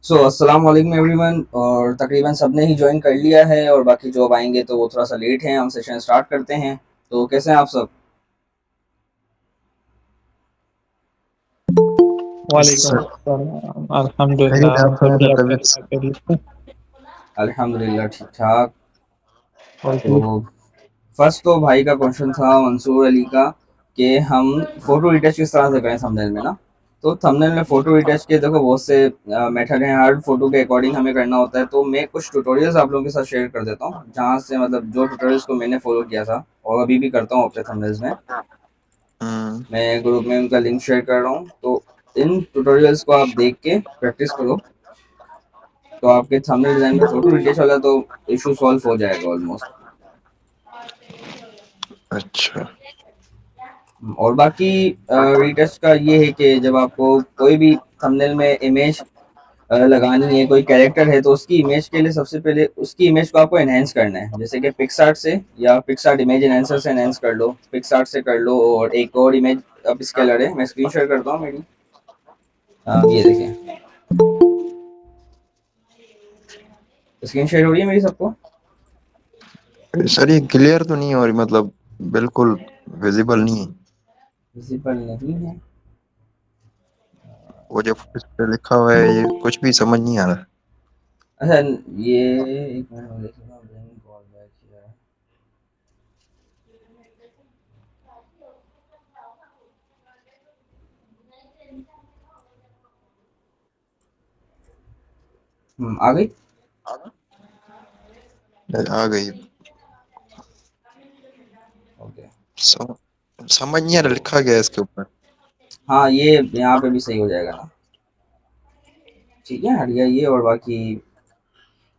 सो अस्सलाम वालेकुम एवरीवन। और तकरीबन सबने ही ज्वाइन कर लिया है और बाकी जो अब आएंगे तो वो थोड़ा सा लेट हैं। हम सेशन स्टार्ट करते हैं। तो कैसे हैं आप सब? वालेकुम सर, अस्सलाम। खैरियत अल्हम्दुलिल्लाह, है। आप सुनाइए बढ़िया तबीयत बढ़िया खैरियत से। अल्हम्दुलिल्लाह ठीक ठाक। और तो जी। फर्स्ट तो भाई का क्वेश्चन था मंसूर अली का कि हम फोटो रिटच किस तरह से करें थंबनेल में ना। तो थंबनेल में फोटो रिटच के देखो बहुत से मेथड हैं। हर फोटो के अकॉर्डिंग हमें करना होता है। तो मैं कुछ ट्यूटोरियल्स आप लोगों के साथ शेयर कर देता हूँ जहाँ से मतलब जो ट्यूटोरियल्स को मैंने फॉलो किया था और अभी भी करता हूँ अपने थंबनेल्स में। हम्म। मैं ग्रुप में उनका लिंक शेयर कर रहा हूँ। तो इन ट्यूटोरियल्स को आप देख के प्रैक्टिस करो तो आपके थंबनेल डिजाइन में फोटो रिटेच वाला तो इशू सॉल्व हो जाएगा ऑलमोस्ट। अच्छा। और बाकी रिटेच का ये है कि जब आपको कोई भी थंबनेल में इमेज लगानी है, कोई कैरेक्टर है, तो उसकी इमेज के लिए सबसे पहले उसकी इमेज को आपको एनहेंस करना है। जैसे कि पिक्सआर्ट से या पिक्सआर्ट इमेज एनहेंसर से एनहेंस कर लो, पिक्सआर्ट से कर लो। और एक और इमेज अब स्केलर है, मैं स्क्रीन शेयर करता हूँ मेरी। ये देखें, स्क्रीन शेयर हो रही है मेरी सबको? सर, ये क्लियर तो नहीं हो रही, मतलब बिल्कुल विजिबल नहीं है। विजिबल नहीं है? वो जो इस पे लिखा हुआ है ये कुछ भी समझ नहीं आ रहा। अच्छा, ये एक मिनट में देखूंगा, ब्रेन कॉल बैक किया है। आ गई। आ गई। ओके। सम, समझ नहीं आ तो रहा लिखा गया है इसके ऊपर। हाँ, ये यहाँ पे भी सही हो जाएगा ना। ठीक है, हट गया ये। और बाकी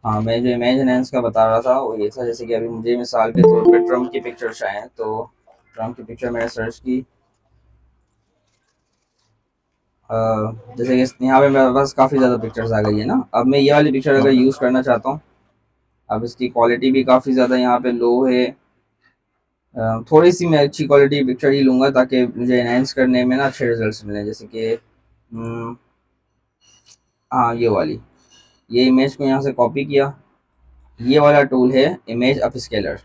हाँ, मैं जो इमेज एनहेंस का बता रहा था वो ये था, जैसे कि अभी मुझे मिसाल के तौर पे ट्रम्प की पिक्चर्स आए हैं। तो ट्रम्प की पिक्चर मैंने सर्च की। अ, जैसे कि यहाँ पे मेरे पास काफ़ी ज़्यादा पिक्चर्स आ गई है ना। अब मैं ये वाली पिक्चर अगर यूज़ करना चाहता हूँ, अब इसकी क्वालिटी भी काफ़ी ज़्यादा यहाँ पे लो है। थोड़ी सी मैं अच्छी क्वालिटी पिक्चर ही लूँगा ताकि मुझे एनहेंस करने में ना अच्छे रिजल्ट्स मिलें। जैसे कि हाँ, ये वाली, ये इमेज को यहाँ से कॉपी किया। ये वाला टूल है इमेज अपस्केलर।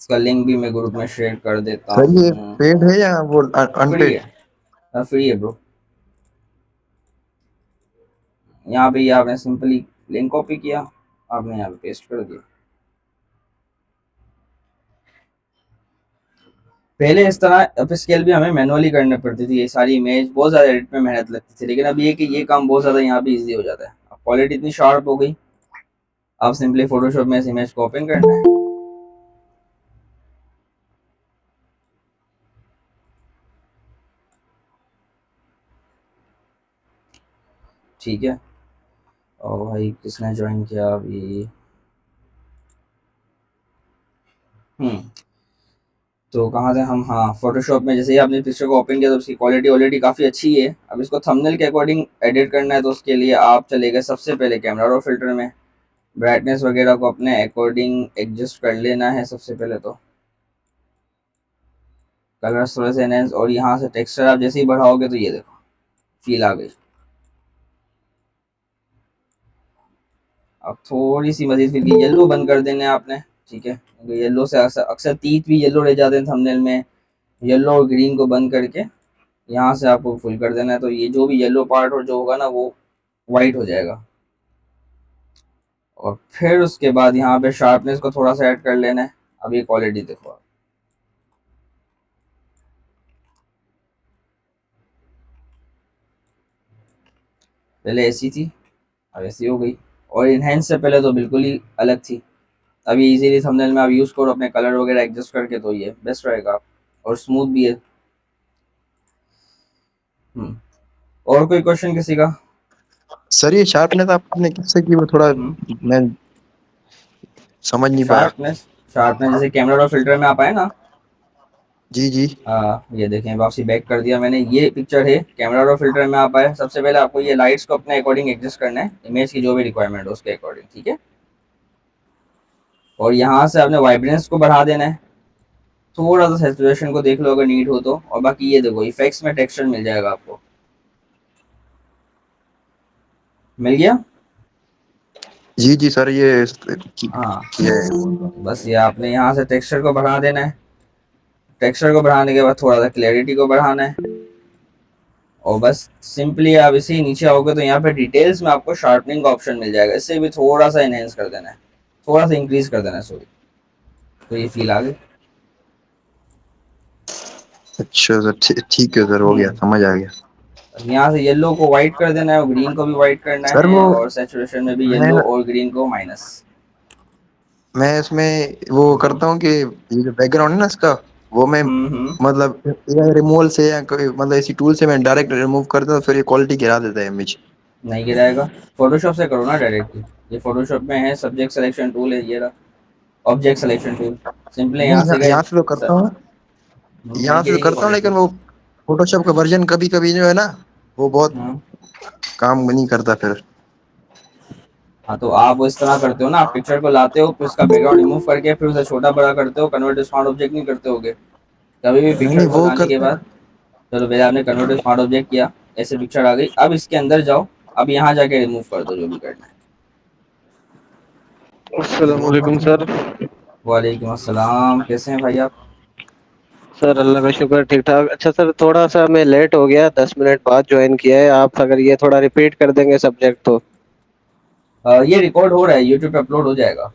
इसका लिंक भी मैं ग्रुप में शेयर कर देता सर, ये हूँ। पेड है या वो फ्री अनपेड? है, फ्री है ब्रो। यहाँ पे ये आपने सिंपली लिंक कॉपी किया, आपने यहाँ पे पेस्ट कर दिया। पहले इस तरह अपस्केल भी हमें मैनुअली करनी पड़ती थी। ये सारी इमेज बहुत ज़्यादा एडिट में मेहनत लगती थी, लेकिन अब ये कि ये काम बहुत ज़्यादा यहाँ पे इजी हो जाता है। अब क्वालिटी इतनी शार्प हो गई, अब सिंपली फोटोशॉप में इस इमेज को ओपन करना है। ठीक है। और भाई किसने ज्वाइन किया अभी? हम्म तो कहाँ थे हम? हाँ, फोटोशॉप में जैसे ही आपने पिक्चर को ओपन किया तो उसकी क्वालिटी ऑलरेडी काफ़ी अच्छी है। अब इसको थंबनेल के अकॉर्डिंग एडिट करना है, तो उसके लिए आप चले गए सबसे पहले कैमरा रो फिल्टर में। ब्राइटनेस वगैरह को अपने अकॉर्डिंग एडजस्ट कर लेना है सबसे पहले तो। कलर्स थोड़े से एनहेंस, और यहाँ से टेक्सचर आप जैसे ही बढ़ाओगे तो ये देखो फील आ गई। अब थोड़ी सी मजीद फिर येलो बंद कर देना है आपने। ठीक है, क्योंकि येलो से अक्सर अक्सर तीत भी येलो रह जाते हैं थंबनेल में। येलो और ग्रीन को बंद करके यहाँ से आपको फुल कर देना है, तो ये जो भी येलो पार्ट और जो होगा ना वो वाइट हो जाएगा। और फिर उसके बाद यहाँ पे शार्पनेस को थोड़ा सा ऐड कर लेना है। अब ये क्वालिटी देखो आप। पहले ऐसी थी, अब ऐसी हो गई। और इनहेंस से पहले तो बिल्कुल ही अलग थी। अभी इजीली थंबनेल में आप यूज़ करो अपने कलर वगैरह एडजस्ट करके, तो ये बेस्ट रहेगा। और स्मूथ भी है। हम्म और कोई क्वेश्चन किसी का? सर, ये शार्पनेस आपने किससे की? वो थोड़ा हम्म मैं समझ नहीं पाया। शार्पनेस, शार्पनेस जैसे कैमरा रो फिल्टर में आप आए ना। जी जी। ये देखें, वापसी बैक कर दिया मैंने। ये पिक्चर है, कैमरा रो फिल्टर में आप आए। सबसे पहले आपको ये लाइट्स को अपने अकॉर्डिंग एडजस्ट करना है, इमेज की जो भी रिक्वायरमेंट हो उसके अकॉर्डिंग। ठीक है। और यहाँ से आपने वाइब्रेंस को बढ़ा देना है। थोड़ा सा सेचुरेशन को देख लो अगर नीड हो तो। और बाकी ये देखो इफेक्ट्स में टेक्सचर मिल जाएगा आपको। मिल गया। जी जी सर, हाँ, ये बस ये आपने यहाँ से टेक्सचर को बढ़ा देना है। टेक्सचर को बढ़ाने के बाद थोड़ा सा क्लैरिटी को बढ़ाना है, और बस सिंपली आप इसे ही नीचे आओगे तो यहाँ पे डिटेल्स में आपको शार्पनिंग का ऑप्शन मिल जाएगा, इससे भी थोड़ा सा इनहेंस कर देना है, थोड़ा सा इंक्रीज कर देना है, सॉरी। तो ये फील आ गई। अच्छा सर, ठीक है सर, हो गया, हम्म समझ आ गया। यहाँ से येलो को व्हाइट कर देना है और ग्रीन को भी व्हाइट करना सर है, वो और सैचुरेशन में भी मैं येलो और ग्रीन को माइनस। मैं इसमें वो करता हूँ कि ये जो बैकग्राउंड है ना इसका, वो मैं हम्म। मतलब एआई रिमूवल से या कोई मतलब इसी टूल से मैं डायरेक्ट रिमूव करता हूँ, फिर ये क्वालिटी गिरा देता है इमेज। नहीं गिराएगा, फोटोशॉप से करो ना डायरेक्टली। ये फोटोशॉप में है, सब्जेक्ट सिलेक्शन टूल है, ये रहा ऑब्जेक्ट सिलेक्शन टूल। सिंपली नहीं, यहाँ से गए यहाँ से तो करता हूँ, कहीं यहाँ से तो गिरेगी करता हूँ, क्वालिटी। लेकिन वो फोटोशॉप का वर्जन कभी कभी जो है ना, वो बहुत हम्म। काम नहीं करता फिर। हाँ, तो आप वो इस तरह करते हो ना, आप पिक्चर को लाते हो, फिर उसका बैकग्राउंड रिमूव करके फिर उसे छोटा बड़ा करते हो, कन्वर्ट टू स्मार्ट ऑब्जेक्ट नहीं करते होगे कभी भी नहीं पिक्चर नहीं, को वो लाने के करते बाद। चलो पहले आपने कन्वर्ट टू स्मार्ट ऑब्जेक्ट किया, ऐसे पिक्चर आ गई, अब इसके अंदर जाओ, अब यहाँ जाके रिमूव कर दो जो भी करना है। अस्सलाम वालेकुम सर। वालेकुम अस्सलाम, कैसे हैं भाई आप? सर अल्लाह का शुक्र, ठीक ठाक। अच्छा सर, थोड़ा सा मैं लेट हो गया, 10 मिनट बाद ज्वाइन किया है। आप अगर ये थोड़ा रिपीट कर देंगे सब्जेक्ट तो। ये रिकॉर्ड हो रहा है, यूट्यूब पे अपलोड हो जाएगा।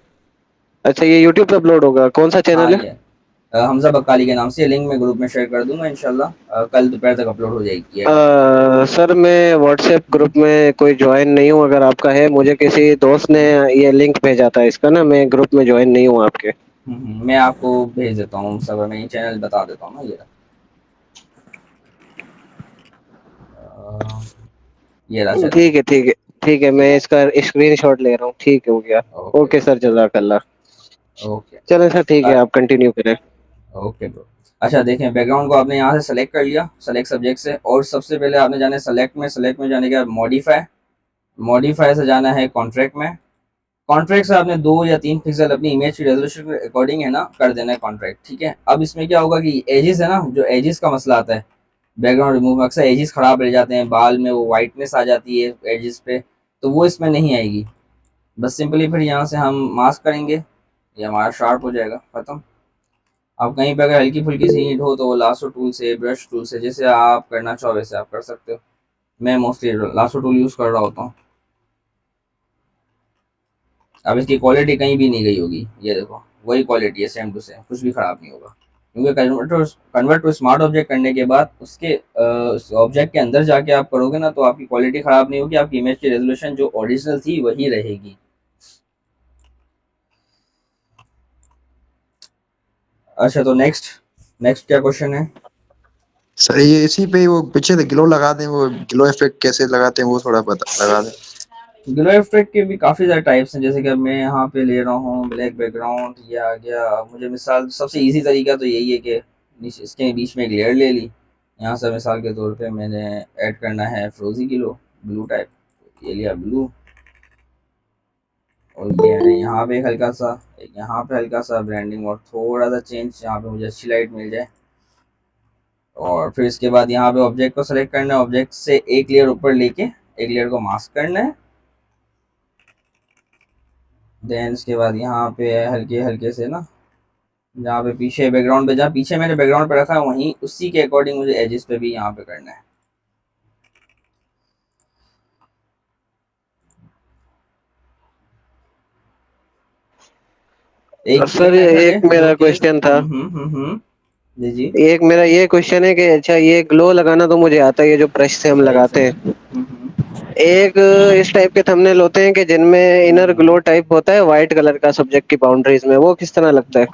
अच्छा, ये यूट्यूब पे अपलोड होगा? कौन सा हाँ, चैनल है? ये हमजा बकाली के नाम से, लिंक मैं ग्रुप में शेयर कर दूंगा इंशाल्लाह, कल दोपहर तक अपलोड हो जाएगी ये। सर मैं व्हाट्सएप ग्रुप में कोई ज्वाइन नहीं हूँ। अगर आपका है, मुझे किसी दोस्त ने ये लिंक भेजा था इसका ना, मैं ग्रुप में ज्वाइन नहीं हूँ आपके। मैं आपको भेज देता हूँ सब, मैं ये चैनल बता देता हूँ ना, ये रहा चैनल। ठीक है, ठीक है। ठीक है, मैं इसका स्क्रीनशॉट ले रहा हूँ। ठीक है, हो गया। ओके ओके सर, जज़ाकल्लाह। ओके। चलें सर, ठीक है, आप कंटिन्यू करें। Okay bro. अच्छा देखें, बैकग्राउंड को आपने यहाँ से सेलेक्ट कर लिया, सेलेक्ट सब्जेक्ट से, और सबसे पहले आपने जाना है सेलेक्ट में जाने के बाद मॉडिफाई, मॉडिफाई से जाना है कॉन्ट्रैक्ट में। कॉन्ट्रैक्ट से आपने 2 या 3 पिक्सल अपनी इमेज की रेजोल्यूशन के अकॉर्डिंग है ना कर देना है कॉन्ट्रैक्ट, ठीक है। अब इसमें क्या होगा कि एजिस है ना, जो एजिस का मसला आता है बैकग्राउंड रिमूव में, अक्सर एजिस खराब रह जाते हैं, बाल में वो वाइटनेस आ जाती है एजिस पे, तो वो इसमें नहीं आएगी। बस सिंपली फिर यहाँ से हम मास्क करेंगे, ये हमारा शार्प हो जाएगा, खत्म। अब कहीं पे अगर हल्की फुल्की सी हीट हो तो वो लासो टूल से, ब्रश टूल से, जैसे आप करना चाहो वैसे आप कर सकते हो। मैं मोस्टली लासो टूल यूज़ कर रहा होता हूँ। अब इसकी क्वालिटी कहीं भी नहीं गई होगी, ये देखो वही क्वालिटी है, सेम टू सेम, कुछ भी खराब नहीं होगा, क्योंकि कन्वर्ट टू स्मार्ट ऑब्जेक्ट करने के बाद उसके ऑब्जेक्ट के अंदर जाके आप करोगे ना, तो आपकी क्वालिटी खराब नहीं होगी, आपकी इमेज की रेजोल्यूशन जो ओरिजिनल थी वही रहेगी। अच्छा, तो नेक्स्ट नेक्स्ट क्या क्वेश्चन है? सर ये इसी पे वो पीछे से ग्लो लगा दें, वो ग्लो इफेक्ट कैसे लगाते हैं वो थोड़ा बता लगा दें। ग्लो इफेक्ट के भी काफ़ी सारे टाइप्स हैं, जैसे कि अब मैं यहाँ पे ले रहा हूँ ब्लैक बैकग्राउंड, ये आ गया। मुझे मिसाल सबसे इजी तरीका तो यही है कि इसके बीच में एक लेयर ले ली, यहाँ से मिसाल के तौर पे मैंने ऐड करना है फ्रोजी ग्लो, ब्लू टाइप, ये लिया ब्लू, और ये है यहाँ पे हल्का सा, एक यहाँ पे हल्का सा ब्रांडिंग और थोड़ा सा चेंज, यहाँ पे मुझे अच्छी लाइट मिल जाए। और फिर इसके बाद यहाँ पे ऑब्जेक्ट को सेलेक्ट करना है, ऑब्जेक्ट से एक लेयर ऊपर लेके एक लेयर को मास्क करना है। देन इसके बाद यहाँ पे हल्के हल्के से ना, जहाँ पे पीछे बैकग्राउंड पे, जहाँ पीछे मैंने बैकग्राउंड पे रखा है वहीं उसी के अकॉर्डिंग मुझे एजेस पे भी यहाँ पे करना है। एक ये सर मेथड है एक जो मेरा कि क्वेश्चन था। जी जी। एक मेरा ये क्वेश्चन है कि अच्छा, ये ग्लो लगाना तो मुझे आता है, ये जो ब्रश से हम एक लगाते सेकंड। हैं। एक इस टाइप के थंबनेल होते हैं कि जिनमें इनर ग्लो टाइप होता है व्हाइट कलर का सब्जेक्ट की बाउंड्रीज में, वो किस तरह लगता है?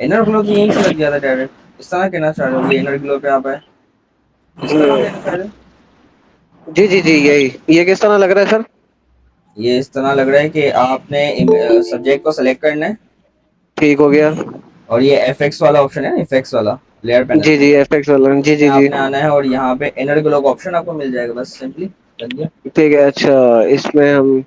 इनर ग्लो तो यहीं से लग जाता है डायरेक्ट, इस तरह कहना चाह रहे हो, ये इनर ग्लो पे आप है, इस तरह कहना चाह रहे हो? जी जी जी, यही। ये किस तरह लग रहा है सर? ये इस तरह लग रहा है कि आपने सब्जेक्ट को सेलेक्ट करना है, ठीक हो गया। और ये एफएक्स वाला ऑप्शन है ना, इफेक्ट्स वाला लेयर पैनल जी में, जी, एफएक्स वाला, जी इसमें जी जी। आपने आना है और यहाँ पे इनर ग्लो का ऑप्शन आपको मिल जाएगा, बस सिंपली लग गया। ठीक है, अच्छा, इसमें हम,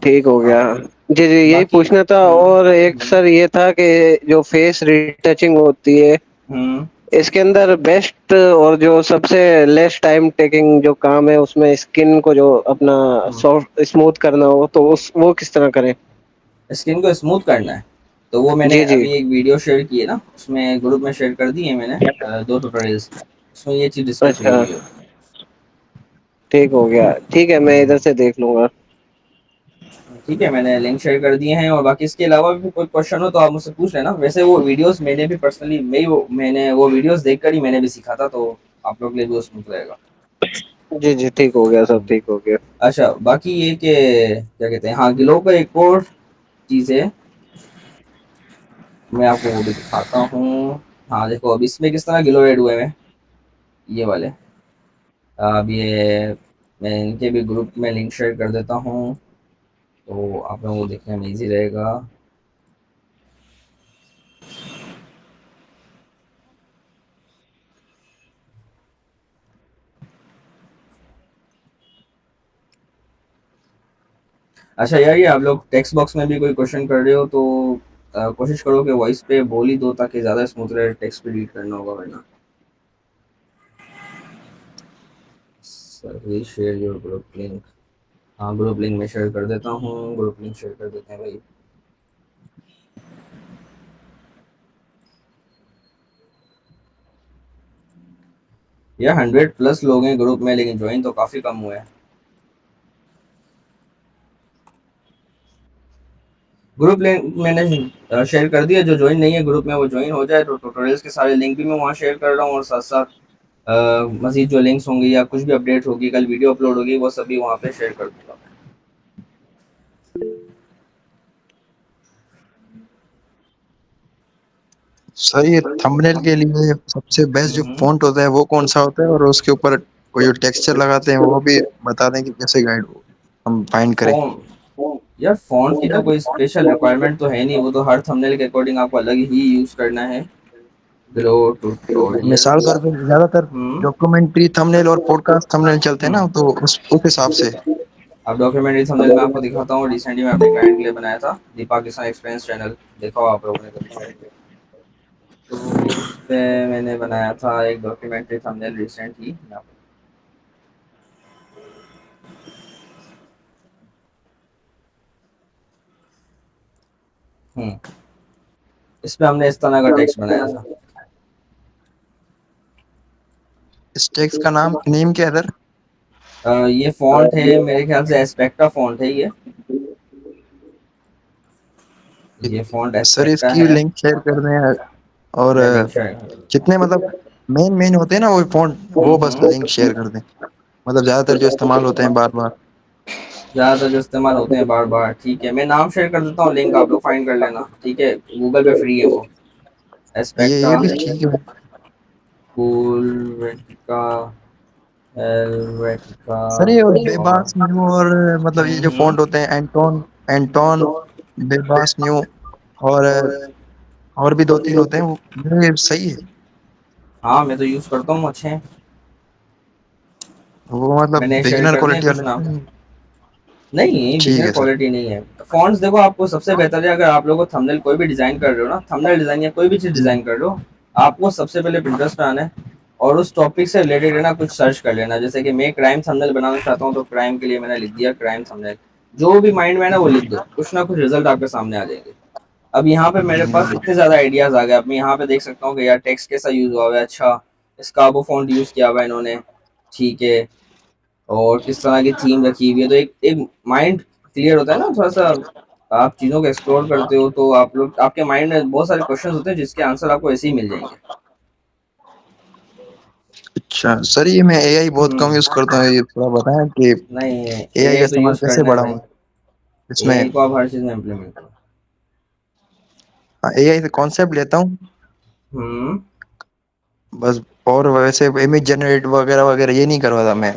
ठीक हो हाँ, गया। जी जी, यही बाकी पूछना था। और एक सर ये था कि जो फेस रिटचिंग होती है, हम्म इसके अंदर बेस्ट और जो सबसे लेस टाइम टेकिंग जो काम है उसमें स्किन को जो अपना सॉफ्ट स्मूथ करना हो तो उस वो किस तरह करें? स्किन को स्मूथ करना है तो वो मैंने जी जी। अभी एक वीडियो शेयर की है ना, उसमें ग्रुप में शेयर कर दी है मैंने, 2 ट्यूटोरियल्स, उसमें ये चीज़ डिस्कस हुई अच्छा, हुई है। ठीक हो गया, ठीक है मैं इधर से देख लूंगा। ठीक है, मैंने लिंक शेयर कर दिए हैं, और बाकी इसके अलावा भी कोई क्वेश्चन हो तो आप मुझसे पूछ लेना। वैसे वो वीडियोस मैंने भी पर्सनली मैंने वो वीडियोस देखकर ही मैंने भी सीखा था, तो आप लोग के लिए भी वो स्मूथ रहेगा। जी जी, ठीक हो गया, सब ठीक हो गया। अच्छा, बाकी ये कि क्या कहते हैं, हाँ, ग्लो का एक और चीज़ है, मैं आपको वो भी दिखाता हूँ। हाँ देखो, अब इसमें किस तरह ग्लो ऐड हुए हैं ये वाले। अब ये मैं इनके भी ग्रुप में लिंक शेयर कर देता हूँ, तो आप लोगों को देखने में ईजी रहेगा। अच्छा यार, ये आप लोग टेक्स्ट बॉक्स में भी कोई क्वेश्चन कर रहे हो तो कोशिश करो कि वॉइस पे बोल ही दो, ताकि ज़्यादा स्मूथ रहे, टेक्स्ट पे रीड करना होगा वरना। Sir share your group link. हाँ, ग्रुप लिंक में शेयर कर देता हूँ, ग्रुप लिंक शेयर कर देते हैं भाई। यार 100+ लोग हैं ग्रुप में, लेकिन ज्वाइन तो काफ़ी कम हुए हैं। ग्रुप लिंक मैंने शेयर कर दिया, जो ज्वाइन नहीं है ग्रुप में वो ज्वाइन हो जाए। तो ट्यूटोरियल्स के सारे लिंक भी मैं वहाँ शेयर कर रहा हूँ, और साथ साथ मजीद जो लिंक्स होंगी या कुछ भी अपडेट होगी, कल वीडियो अपलोड होगी, वो सभी वहाँ पे शेयर कर दूंगा मैं। सर ये थंबनेल के लिए सबसे बेस्ट जो हम्म। फॉन्ट होता है वो कौन सा होता है, और उसके ऊपर वो जो टेक्सचर लगाते हैं वो भी बता दें कि कैसे गाइड हम फाइंड करें। फॉन्ट, यार फॉन्ट की तो कोई स्पेशल रिक्वायरमेंट तो है नहीं, वो तो हर थंबनेल के अकॉर्डिंग आपको अलग ही यूज़ करना है। ग्रो मिसाल ट्यूटोरियल्स। तौर पे ज्यादातर हम्म। डॉक्यूमेंट्री थंबनेल और पॉडकास्ट थंबनेल चलते हैं ना, हम्म। तो उस हिसाब से। अब डॉक्यूमेंट्री थंबनेल मैं आपको दिखाता हूँ, रिसेंटली मैं अपने क्लाइंट के लिए बनाया था, दी पाकिस्तान एक्सपीरियंस चैनल, देखा हो आप लोगों ने कभी शायद। तो उस पे मैंने बनाया था एक डॉक्यूमेंट्री थंबनेल रिसेंटली। हम्म। इस पे हमने इस तरह का टेक्स्ट बनाया था। इस टेक्स्ट का नाम नेम क्या है सर? ये फॉन्ट है मेरे ख्याल से एस्पेक्टा फॉन्ट है ये। ये फॉन्ट सर एस्पेक्टा इसकी है। लिंक शेयर कर दें, और मैं लिंक शेयर कर देता जितने मतलब मेन मेन होते हैं ना वो फॉन्ट, हूँ। वो बस लिंक शेयर कर दें, मतलब ज्यादातर जो इस्तेमाल होते हैं बार बार। ज़्यादातर जो इस्तेमाल होते हैं बार बार, ठीक है, मैं नाम शेयर कर देता हूँ, लिंक आप लोग फाइंड कर लेना, ठीक है, गूगल पे फ्री है वो। एस्पेक्टा ये भी ठीक है। Cool Vatika Helvetica. सर ये और बेबास न्यू, और मतलब ये जो हम्म। फॉन्ट होते हैं एंटोन, एंटोन, बेबास न्यू, और और भी दो तीन होते हैं, वो ये सही है। हाँ, मैं तो यूज़ करता हूँ, अच्छे हैं। वो मतलब मैंने शेयर बिगिनर कर दिए क्वालिटी कुछ वाले नाम। हैं। नहीं, ठीक बिगनर है सर। क्वालिटी नहीं है। फॉन्ट्स देखो, आपको सबसे बेहतर है, अगर आप लोगों को थंबनेल कोई भी डिज़ाइन कर रहे हो ना, थंबनेल डिज़ाइन या कोई भी चीज़ जी। डिज़ाइन कर रहे हो, आपको सबसे पहले पिंटरेस्ट पे आना है, और उस टॉपिक से रिलेटेड है ना कुछ सर्च कर लेना। जैसे कि मैं क्राइम थंबनेल बनाना चाहता हूँ, तो क्राइम के लिए मैंने लिख दिया क्राइम थंबनेल। जो भी माइंड में है ना वो लिख दो, कुछ ना कुछ रिजल्ट आपके सामने आ जाएंगे। अब यहाँ पे मेरे पास इतने ज़्यादा आइडियाज़ आ गए, अब मैं यहाँ पे देख सकता हूँ कि यार टेक्स्ट कैसा यूज़ हुआ हुआ है, अच्छा स्कार्बो फॉन्ट यूज़ किया हुआ है इन्होंने, ठीक है, और किस तरह की थीम रखी हुई है, तो एक एक माइंड क्लियर होता है ना थोड़ा सा। आप चीज़ों को एक्सप्लोर करते हो तो आप लोग, आपके माइंड में बहुत सारे क्वेश्चंस होते हैं जिसके आंसर आपको ऐसे ही मिल जाएंगे। अच्छा सर, ये मैं एआई बहुत कम यूज करता हूँ, ये थोड़ा बताएं कि नहीं, एआई का एआई तो इस्तेमाल यूज़ कैसे करना है भाई। बढ़ाऊं इसमें। एआई को आप हर चीज़ में इम्प्लीमेंट करो। एआई से कॉन्सेप्ट लेता हूँ हम्म। बस, और वैसे इमेज जनरेट वगैरह वगैरह ये नहीं करवाता मैं।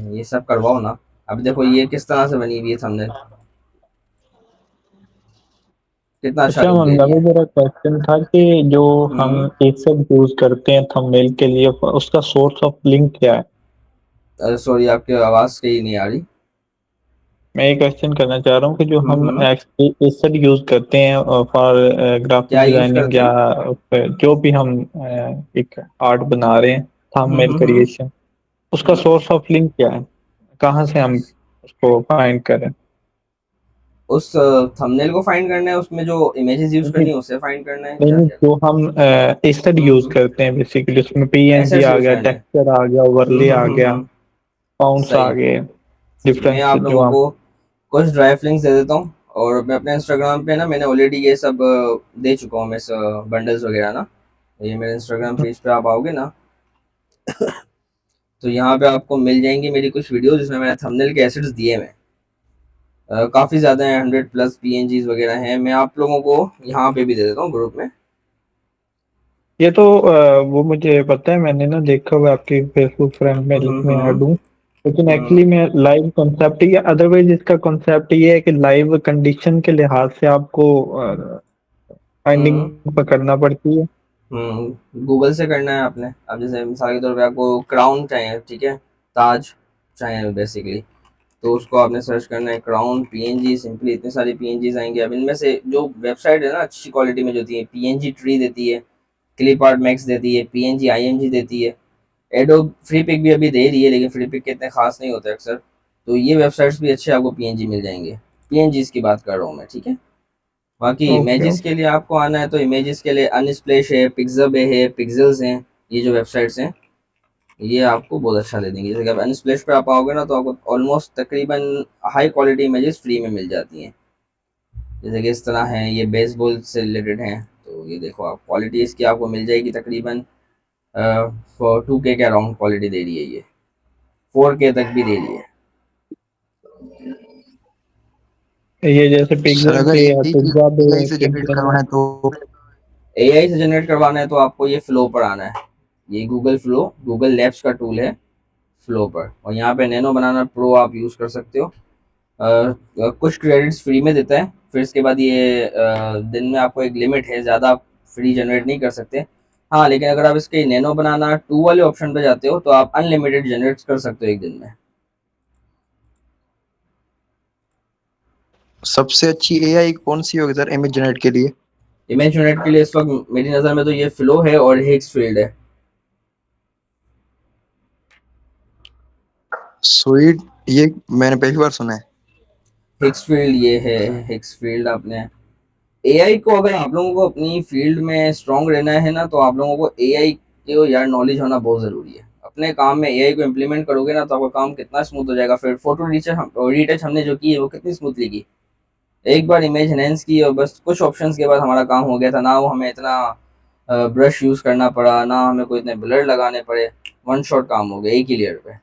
ये सब करवाओ ना। अब देखो ये किस तरह से बनी हुई है थंबनेल, कितना अच्छा अच्छा लुक दे रही मतलब है। मेरा क्वेश्चन था कि जो हम हम्म। एक सब यूज करते हैं थंबनेल के लिए उसका सोर्स ऑफ लिंक क्या है? सॉरी, आपकी आवाज़ कहीं नहीं आ रही। मैं एक क्वेश्चन करना चाह रहा हूँ कि जो हम हम्म। एसेट यूज करते हैं फॉर ग्राफिक क्या यूज डिजाइनिंग करते या हैं? जो भी हम एक आर्ट बना रहे हैं, थंबनेल हम्म। क्रिएशन, उसका सोर्स ऑफ लिंक क्या है? कहाँ से हम उसको फाइंड करें? उस थंबनेल को फाइंड करना है, उसमें जो इमेजेस यूज नहीं करनी है उसे फाइंड करना है, क्या नहीं, क्या? जो हम एसेट यूज हम्म। करते हैं बेसिकली, उसमें पीएनजी एसेट्स आ यूज गया, करने हैं। टेक्सचर आ गया, ओवरले आ गया, हम्म। फाउंट्स आ सही। गए, मैं डिफरेंस आप जो लोगों हम। को कुछ ड्राइव लिंक्स दे देता हूँ, और मैं अपने इंस्टाग्राम पे ना, मैंने ऑलरेडी ये सब दे चुका हूँ मैं, बंडल्स वगैरह ना। ये मेरे इंस्टाग्राम पेज पे आप आओगे ना, तो यहाँ पे आपको मिल जाएंगी मेरी कुछ वीडियो जिसमें मैंने थंबनेल के एसेट्स दिए हैं। काफ़ी ज़्यादा हैं, 100+ पीएनजीज वगैरह हैं। मैं आप लोगों को यहाँ पे भी दे देता हूँ ग्रुप में। ये तो वो मुझे पता है, मैंने ना देखा हुआ आपकी फेसबुक फ्रेंड में, लिस्ट में हम्म। ऐड हूँ। लेकिन हम्म। एक्चुअली मैं लाइव कॉन्सेप्ट ही, अदरवाइज इसका कॉन्सेप्ट ये है कि लाइव कंडीशन के लिहाज से आपको हम्म। फाइंडिंग करना पड़ती है। गूगल से करना है आपने। अब जैसे मिसाल के तौर पे आपको क्राउन चाहिए, ठीक है, ताज चाहिए बेसिकली, तो उसको आपने सर्च करना है क्राउन पीएनजी, सिंपली इतनी सारी पीएनजीज आएंगी। अब इनमें से जो वेबसाइट है ना अच्छी क्वालिटी में जो होती है, पीएनजी ट्री देती है, क्लिप आर्ट मैक्स देती है, पीएनजी आईएमजी देती है, एडोब फ्री पिक भी अभी दे रही है, लेकिन फ्री पिक के इतने खास नहीं होते अक्सर। तो ये वेबसाइट्स भी अच्छे आपको पीएनजी मिल जाएंगे। पीएनजीज की बात कर रहा हूँ मैं, ठीक है। बाकी ओके इमेजेस ओके। के लिए आपको आना है तो इमेजेस के लिए अनस्प्लैश है, पिक्सबे है, पिक्सल्स हैं, ये जो वेबसाइट्स हैं ये आपको बहुत अच्छा दे देंगे। जैसे कि आप अनस्प्लैश पे आप आओगे ना, तो आपको ऑलमोस्ट तकरीबन हाई क्वालिटी इमेजेस फ्री में मिल जाती हैं। जैसे कि इस तरह हैं, ये बेसबॉल से रिलेटेड हैं, तो ये देखो आप, क्वालिटी इसकी आपको मिल जाएगी तकरीबन 2K के अराउंड क्वालिटी दे रही है ये, 4K तक भी दे रही है। ये जैसे सर पिक्सल अगर पे या यही चीज पिज्जा एआई पे से जनरेट पिक्सल। करवाना है तो एआई से जनरेट करवाना है तो आपको ये फ्लो पर आना है। ये गूगल फ्लो, गूगल लैब्स का टूल है, फ्लो पर। और यहाँ पे नैनो बनाना प्रो आप यूज़ कर सकते हो। कुछ क्रेडिट्स फ्री में देता है, फिर इसके बाद ये दिन में आपको एक लिमिट है, ज़्यादा आप फ्री जनरेट नहीं कर सकते। हाँ, लेकिन अगर आप इसके नैनो बनाना 2 वाले ऑप्शन पे जाते हो तो आप अनलिमिटेड जनरेट कर सकते हो एक दिन में। सबसे अच्छी एआई कौन सी होगी सर इमेज जनरेट के लिए? इमेज जनरेट के लिए इस वक्त मेरी नज़र में तो ये फ्लो है और हिक्स फील्ड है। स्वीट, ये मैंने पहली बार सुना है। हिक्स फील्ड ये है, हिक्स फील्ड। आपने एआई को, अगर आप लोगों को अपनी फील्ड में स्ट्रांग रहना है ना, तो आप लोगों को एआई के यार नॉलेज होना बहुत ज़रूरी है। अपने काम में एआई को इम्प्लीमेंट करोगे ना, तो आपका काम कितना स्मूथ हो जाएगा। फिर फोटो रीटच हमने जो की है वो कितनी स्मूथली की, एक बार इमेज एनहेंस की और बस कुछ ऑप्शंस के बाद हमारा काम हो गया था। ना वो हमें इतना ब्रश यूज़ करना पड़ा, ना हमें कोई इतने ब्लर लगाने पड़े, वन शॉट काम हो गया एक ही लेयर पे।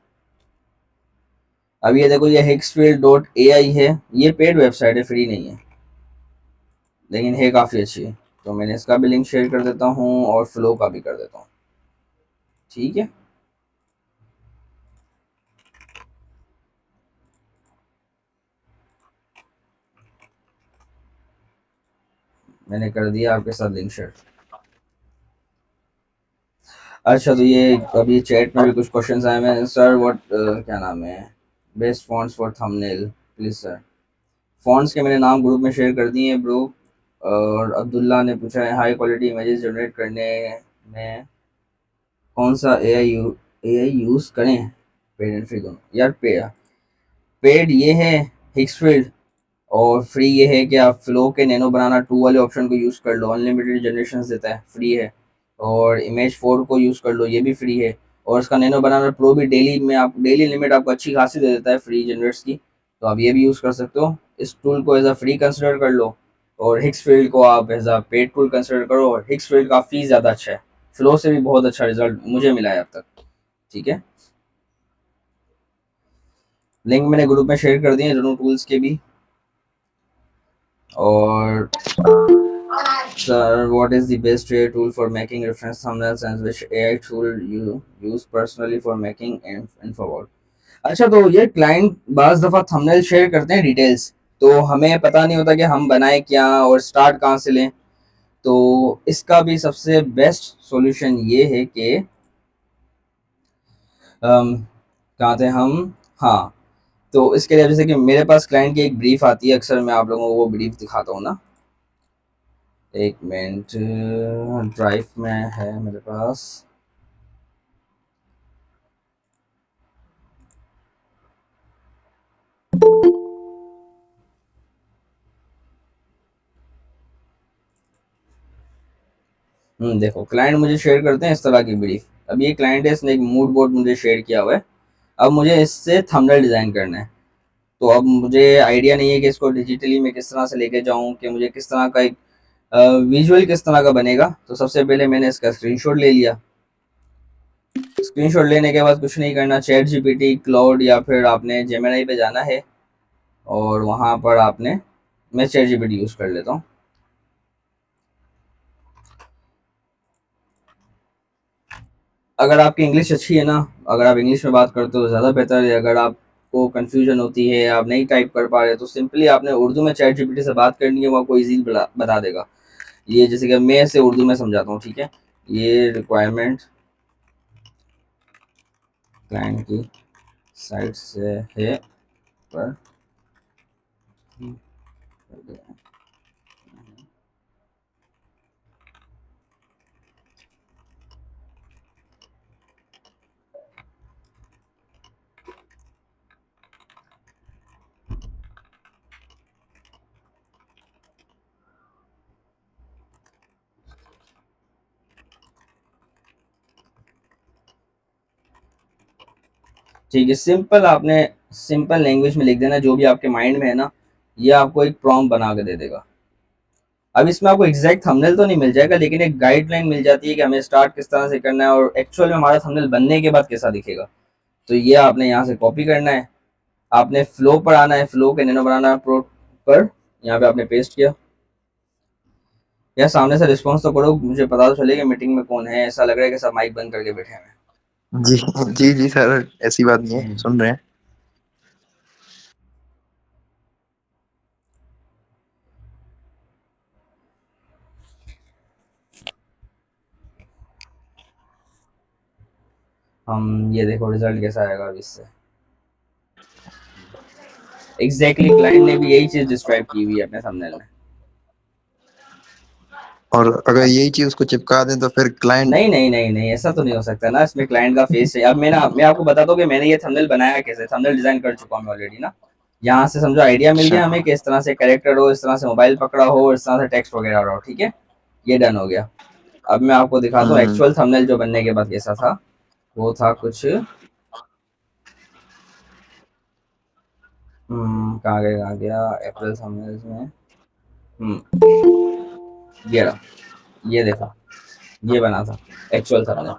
अब ये देखो, ये hicksfield.ai है, ये पेड वेबसाइट है, फ्री नहीं है, लेकिन है काफ़ी अच्छी। तो मैंने इसका भी लिंक शेयर कर देता हूँ और फ्लो का भी कर देता हूँ, ठीक है। मैंने कर दिया आपके साथ लिंक शेयर। अच्छा, तो ये अभी चैट में भी कुछ क्वेश्चंस आए हैं। सर व्हाट, क्या नाम है, best fonts for thumbnail please sir. Fonts के मैंने नाम ग्रुप में शेयर कर दिए हैं ब्रो। और अब्दुल्ला ने पूछा है हाई क्वालिटी इमेजेस जनरेट करने में कौन सा एआई यूज़ करें, पेड एंड फ्री दोनों? यार पेड ये है हिक्सफील्ड, और फ्री ये है कि आप फ्लो के नैनो बनाना 2 वाले ऑप्शन को यूज़ कर लो, अनलिमिटेड जनरेशन देता है, फ्री है। और इमेज 4 को यूज़ कर लो, ये भी फ्री है। और इसका नैनो बनाना प्रो भी डेली में, आप डेली लिमिट आपको अच्छी खासी दे देता है फ्री जनरेट्स की, तो आप ये भी यूज़ कर सकते हो। इस टूल को एज अ फ्री कंसिडर कर लो, और हिक्स फील्ड को आप as a paid tool consider करो। और हिक्स फील्ड का फीस ज़्यादा अच्छा है, फ्लो से भी बहुत अच्छा रिजल्ट मुझे मिला है अब तक, ठीक है। लिंक मैंने ग्रुप में शेयर कर दिए हैं दोनों टूल्स के भी। और sir, what is the best AI tool for making reference thumbnails and which AI tool you use personally for making and forward? अच्छा, तो ये क्लाइंट बाज दफ़ा थंबनेल शेयर करते हैं डिटेल्स, तो हमें पता नहीं होता कि हम बनाए क्या और स्टार्ट कहाँ से लें। तो इसका भी सबसे बेस्ट सॉल्यूशन ये है कि कहाँ थे हम, हाँ, तो इसके लिए जैसे कि मेरे पास क्लाइंट की एक ब्रीफ आती है, अक्सर मैं आप लोगों को वो ब्रीफ दिखाता हूँ ना। एक मिनट, ड्राइव में है मेरे पास। देखो क्लाइंट मुझे शेयर करते हैं इस तरह की ब्रीफ। अब ये क्लाइंट है, इसने एक मूड बोर्ड मुझे शेयर किया हुआ है। अब मुझे इससे थंबनेल डिज़ाइन करना है। तो अब मुझे आइडिया नहीं है कि इसको डिजिटली मैं किस तरह से लेके जाऊं, कि मुझे किस तरह का एक विजुअल किस तरह का बनेगा। तो सबसे पहले मैंने इसका स्क्रीनशॉट ले लिया। स्क्रीनशॉट लेने के बाद कुछ नहीं करना, चैट जीपीटी, क्लाउड या फिर आपने जेमिनी पे जाना है और वहाँ पर आपने, मैं चैट जीपीटी यूज़ कर लेता हूँ। अगर आपकी इंग्लिश अच्छी है ना, अगर आप इंग्लिश में बात करते हो तो ज़्यादा बेहतर है। अगर आपको कन्फ्यूजन होती है, आप नहीं टाइप कर पा रहे, तो सिंपली आपने उर्दू में चैट जीपीटी से बात करनी है, वो आपको ईजी बता देगा। ये जैसे कि मैं इसे उर्दू में समझाता हूँ, ठीक है। ये रिक्वायरमेंट क्लाइंट की साइट से है पर ठीक है। सिंपल आपने सिंपल लैंग्वेज में लिख देना जो भी आपके माइंड में है ना, ये आपको एक प्रॉम्प्ट बना के दे देगा। अब इसमें आपको एग्जैक्ट थंबनेल तो नहीं मिल जाएगा, लेकिन एक गाइडलाइन मिल जाती है कि हमें स्टार्ट किस तरह से करना है और एक्चुअल में हमारा थंबनेल बनने के बाद कैसा दिखेगा। तो ये आपने यहाँ से कॉपी करना है, आपने फ्लो पर आना है, फ्लो के नैनो बनाना प्रो पर, यहाँ पे आपने पेस्ट किया। या सामने से रिस्पॉन्स तो करो, मुझे पता तो चले कि मीटिंग में कौन है। ऐसा लग रहा है कि सब माइक बंद करके बैठे हैं। जी जी जी सर, ऐसी बात नहीं है, सुन रहे हैं। हम ये देखो रिजल्ट कैसा आएगा अब इससे। एग्जैक्टली क्लाइंट ने भी यही चीज डिस्क्राइब की हुई है अपने थंबनेल में। और अगर यही चीज उसको चिपका दें तो फिर क्लाइंट। नहीं नहीं नहीं नहीं, ऐसा तो नहीं हो सकता ना, इसमें क्लाइंट का फेस है। अब मैं आपको बताता हूँ कि मैंने ये थंबनेल बनाया कैसे। थंबनेल डिजाइन कर चुका हूँ मैं ऑलरेडी ना। यहाँ से समझो आइडिया मिल अच्छा। गया हमें कि इस तरह से कैरेक्टर हो, इस तरह से मोबाइल पकड़ा हो, इस तरह से टेक्स्ट वगैरह हो, ठीक है। ये डन हो गया। अब मैं आपको दिखाता हूँ हम्म। एक्चुअल थंबनेल जो बनने के बाद कैसा था। वो था कुछ कहाँ गया अप्रैल थंबनेल्स में। ये रहा, ये देखा, ये बना था एक्चुअल थंबनेल।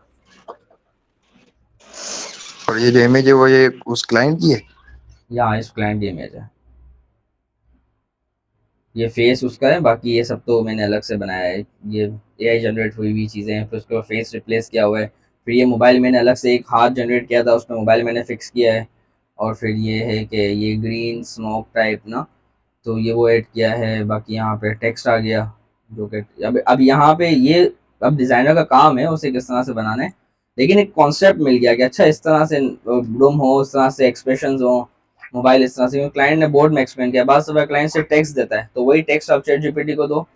और ये जो इमेज है वो ये उस क्लाइंट की है। यहाँ इस क्लाइंट की इमेज है, ये फेस उसका है, बाकी ये सब तो मैंने अलग से बनाया है। ये एआई जनरेट हुई हुई चीज़ें हैं, फिर उसके बाद फेस रिप्लेस किया हुआ है। फिर ये मोबाइल मैंने अलग से एक हाथ जनरेट किया था, उसमें मोबाइल मैंने फिक्स किया है। और फिर ये है कि ये ग्रीन स्मोक टाइप ना, तो ये वो ऐड किया है। बाकी यहाँ पे टेक्स्ट आ गया जो कि अब यहाँ पे ये, अब डिज़ाइनर का काम है उसे किस तरह से बनाना है। लेकिन एक कॉन्सेप्ट मिल गया कि अच्छा इस तरह से ब्लूम हो, इस तरह से एक्सप्रेशन हो, मोबाइल इस तरह से। क्लाइंट ने बोर्ड में एक्सप्लेन किया। बाद सुबह क्लाइंट से टेक्स्ट देता है, तो वही टेक्स्ट आप चैट जीपीटी को दो,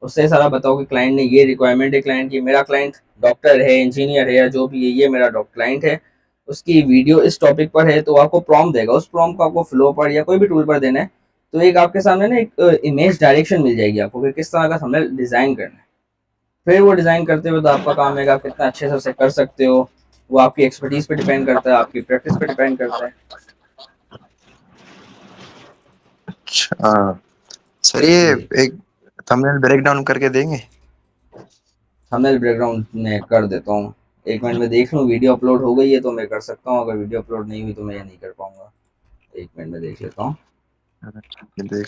उससे सारा बताओ कि क्लाइंट ने ये रिक्वायरमेंट है क्लाइंट की, मेरा क्लाइंट डॉक्टर है, इंजीनियर है या जो भी है, ये मेरा क्लाइंट है, उसकी वीडियो इस टॉपिक पर है। तो आपको प्रॉम्प्ट देगा, उस प्रॉम्प्ट को आपको फ्लो पर या कोई भी टूल पर देना है। तो एक आपके सामने ना एक इमेज डायरेक्शन मिल जाएगी आपको कि किस तरह का थंबनेल डिजाइन करना है। फिर वो डिजाइन करते हुए तो आपका काम है कि आप कितना अच्छे से उसे कर सकते हो। वो आपकी एक्सपर्टीज पे डिपेंड करता है, आपकी प्रैक्टिस पे डिपेंड करता है। अच्छा सर, ये जी, एक थंबनेल ब्रेक डाउन करके देंगे। थंबनेल बैकग्राउंड में कर देता हूँ। एक मिनट में देख लूँ, वीडियो अपलोड हो गई है तो मैं कर सकता हूँ, अगर वीडियो अपलोड नहीं हुई तो मैं ये नहीं कर पाऊंगा। एक मिनट में देख लेता हूँ। ठीक है, देख।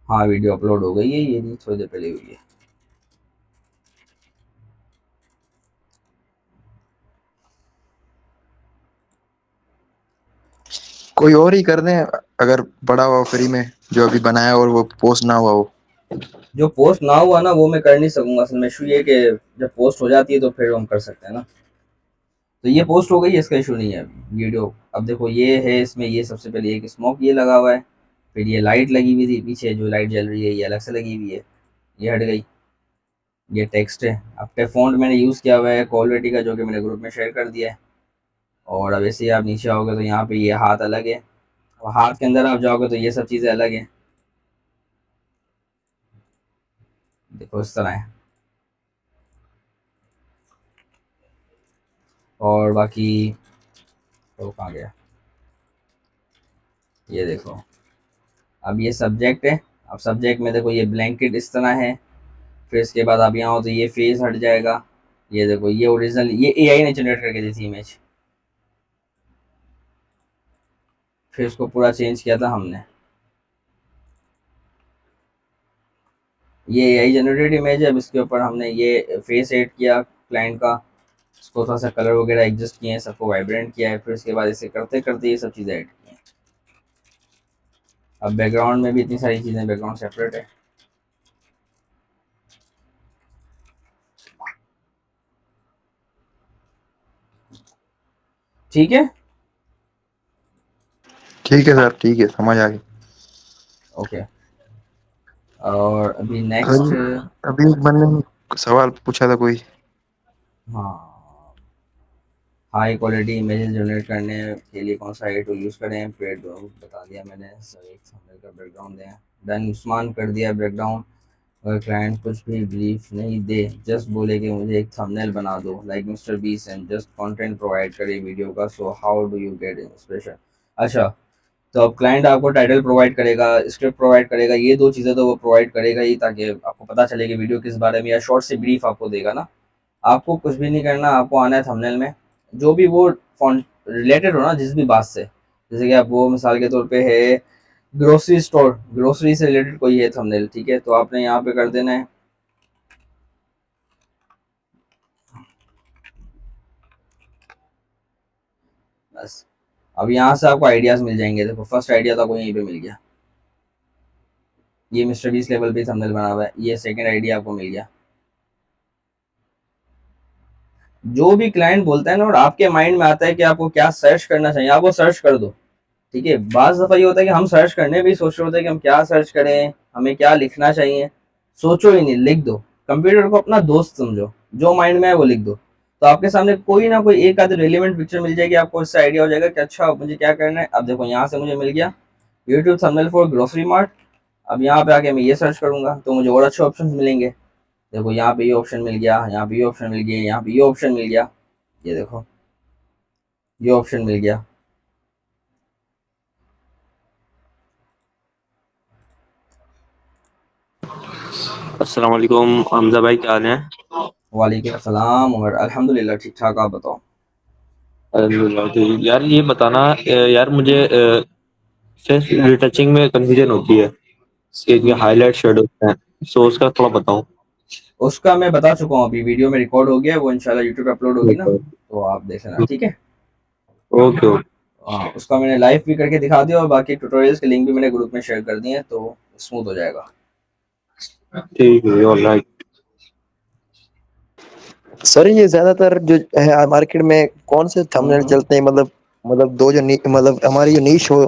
हाँ वीडियो अपलोड हो गई है, ये नहीं थोड़ी देर पहले हुई है। कोई और ही कर दें अगर पड़ा हुआ फ्री में, जो अभी बनाया और वो पोस्ट ना हुआ हो। जो पोस्ट ना हुआ ना वो मैं कर नहीं सकूंगा। असल में इशू ये कि जब पोस्ट हो जाती है तो फिर हम कर सकते हैं ना। तो ये पोस्ट हो गई है, इसका इशू नहीं है। वीडियो अब देखो ये है, इसमें ये सबसे पहले एक स्मोक ये लगा हुआ है, फिर ये लाइट लगी हुई थी पीछे, जो लाइट जल रही है ये अलग से लगी हुई है, ये हट गई। ये टेक्स्ट है, अब फ़ॉन्ट मैंने यूज़ किया हुआ है क्वालिटी का, जो कि मैंने ग्रुप में शेयर कर दिया है। और अब ऐसे ही आप नीचे आओगे तो यहाँ पे ये हाथ अलग है, और हाथ के अंदर आप जाओगे तो ये सब चीज़ें अलग हैं। देखो इस तरह है। और बाकी तो कहाँ गया, ये देखो अब ये सब्जेक्ट है। अब सब्जेक्ट में देखो ये ब्लैंकेट इस तरह है, फिर इसके बाद आप यहाँ हो तो ये फेस हट जाएगा। ये देखो ये ओरिजिनल, ये एआई ने जनरेट करके दी थी इमेज, फिर इसको पूरा चेंज किया था हमने। ये एआई जनरेटेड इमेज है, अब इसके ऊपर हमने ये फेस ऐड किया क्लाइंट का, इसको थोड़ा सा कलर वगैरह एडजस्ट किए हैं, सबको वाइब्रेंट किया है, फिर उसके बाद इसे करते करते ये सब चीज़ें ऐड की हैं। अब बैकग्राउंड में भी इतनी सारी चीज़ें, बैकग्राउंड सेपरेट है। ठीक है, ठीक है सर, ठीक है, समझ आ गई। ओके। और अभी नेक्स्ट, अभी अभी एक बंदे ने सवाल पूछा था कोई। हाँ, हाई क्वालिटी इमेजेस जनरेट करने के लिए कौन सा AI टूल यूज़ करें, फिर बता दिया मैंने। सर एक थंबनेल का बैकग्राउंड दें, डन उस्मान कर दिया बैकग्राउंड। अगर क्लाइंट कुछ भी ब्रीफ नहीं दे, जस्ट बोले कि मुझे एक थंबनेल बना दो लाइक मिस्टर बीस एंड जस्ट कंटेंट प्रोवाइड करे वीडियो का, so how do you get inspiration. अच्छा, तो अब क्लाइंट आपको टाइटल प्रोवाइड करेगा, स्क्रिप्ट प्रोवाइड करेगा, ये दो चीज़ें तो वो प्रोवाइड करेगा ही, ताकि आपको पता चले कि वीडियो किस बारे में, या शॉर्ट से ब्रीफ आपको देगा ना। आपको कुछ भी नहीं करना, आपको आना है थंबनेल में जो भी वो रिलेटेड हो ना जिस भी बात से, जैसे कि आप वो मिसाल के तौर पे है ग्रोसरी स्टोर, ग्रोसरी से रिलेटेड कोई है थंबनेल, ठीक है, तो आपने यहाँ पे कर देना है बस। अब यहाँ से आपको आइडियाज़ मिल जाएंगे। देखो फर्स्ट आइडिया तो आपको यहीं पे मिल गया, ये मिस्टर बीस लेवल पे थंबनेल बना हुआ है, ये सेकंड आइडिया आपको मिल गया। जो भी क्लाइंट बोलता है ना और आपके माइंड में आता है कि आपको क्या सर्च करना चाहिए, आप वो सर्च कर दो, ठीक है। बाज़ दफ़ा ये होता है कि हम सर्च करने भी सोच रहे होते हैं कि हम क्या सर्च करें, हमें क्या लिखना चाहिए, सोचो ही नहीं, लिख दो। कंप्यूटर को अपना दोस्त समझो, जो माइंड में है वो लिख दो, तो आपके सामने कोई ना कोई एक आध रेलिवेंट पिक्चर मिल जाएगी, आपको इससे आइडिया हो जाएगा कि अच्छा मुझे क्या करना है। अब देखो यहाँ से मुझे मिल गया YouTube thumbnail for grocery mart. अब यहाँ पे आके मैं ये सर्च करूंगा तो मुझे और अच्छे ऑप्शन मिलेंगे। देखो यहाँ पे ये ऑप्शन मिल गया, यहाँ पे ये ऑप्शन मिल गया, यहाँ पे ये ऑप्शन मिल गया, ये देखो ये ऑप्शन मिल गया। अस्सलाम वालेकुम हमजा भाई, क्या हाल है? वालेकुम सलाम, और अल्हम्दुलिल्लाह ठीक ठाक, आप बताओ। अल्हम्दुलिल्लाह। तो यार ये बताना, यार मुझे फेस रिटचिंग में कंफ्यूजन होती है, इसके हम्म, हाईलाइट शेडो हैं, सो उसका थोड़ा बताओ। उसका मैं बता चुका हूँ, अभी वीडियो में रिकॉर्ड हो गया है, वो इंशाल्लाह यूट्यूब पे अपलोड होगी ना, तो आप देख लेना, ठीक है। ओके ओके, हाँ, उसका मैंने लाइव भी करके दिखा दिया, और बाकी ट्यूटोरियल्स के लिंक भी मैंने ग्रुप में शेयर कर दिए हैं, तो स्मूथ हो जाएगा। ठीक है, ऑलराइट। सर ये ज्यादातर जो है मार्केट में कौन से थंबनेल हम्म चलते हैं, मतलब दो जो मतलब हमारी जो नीश हो,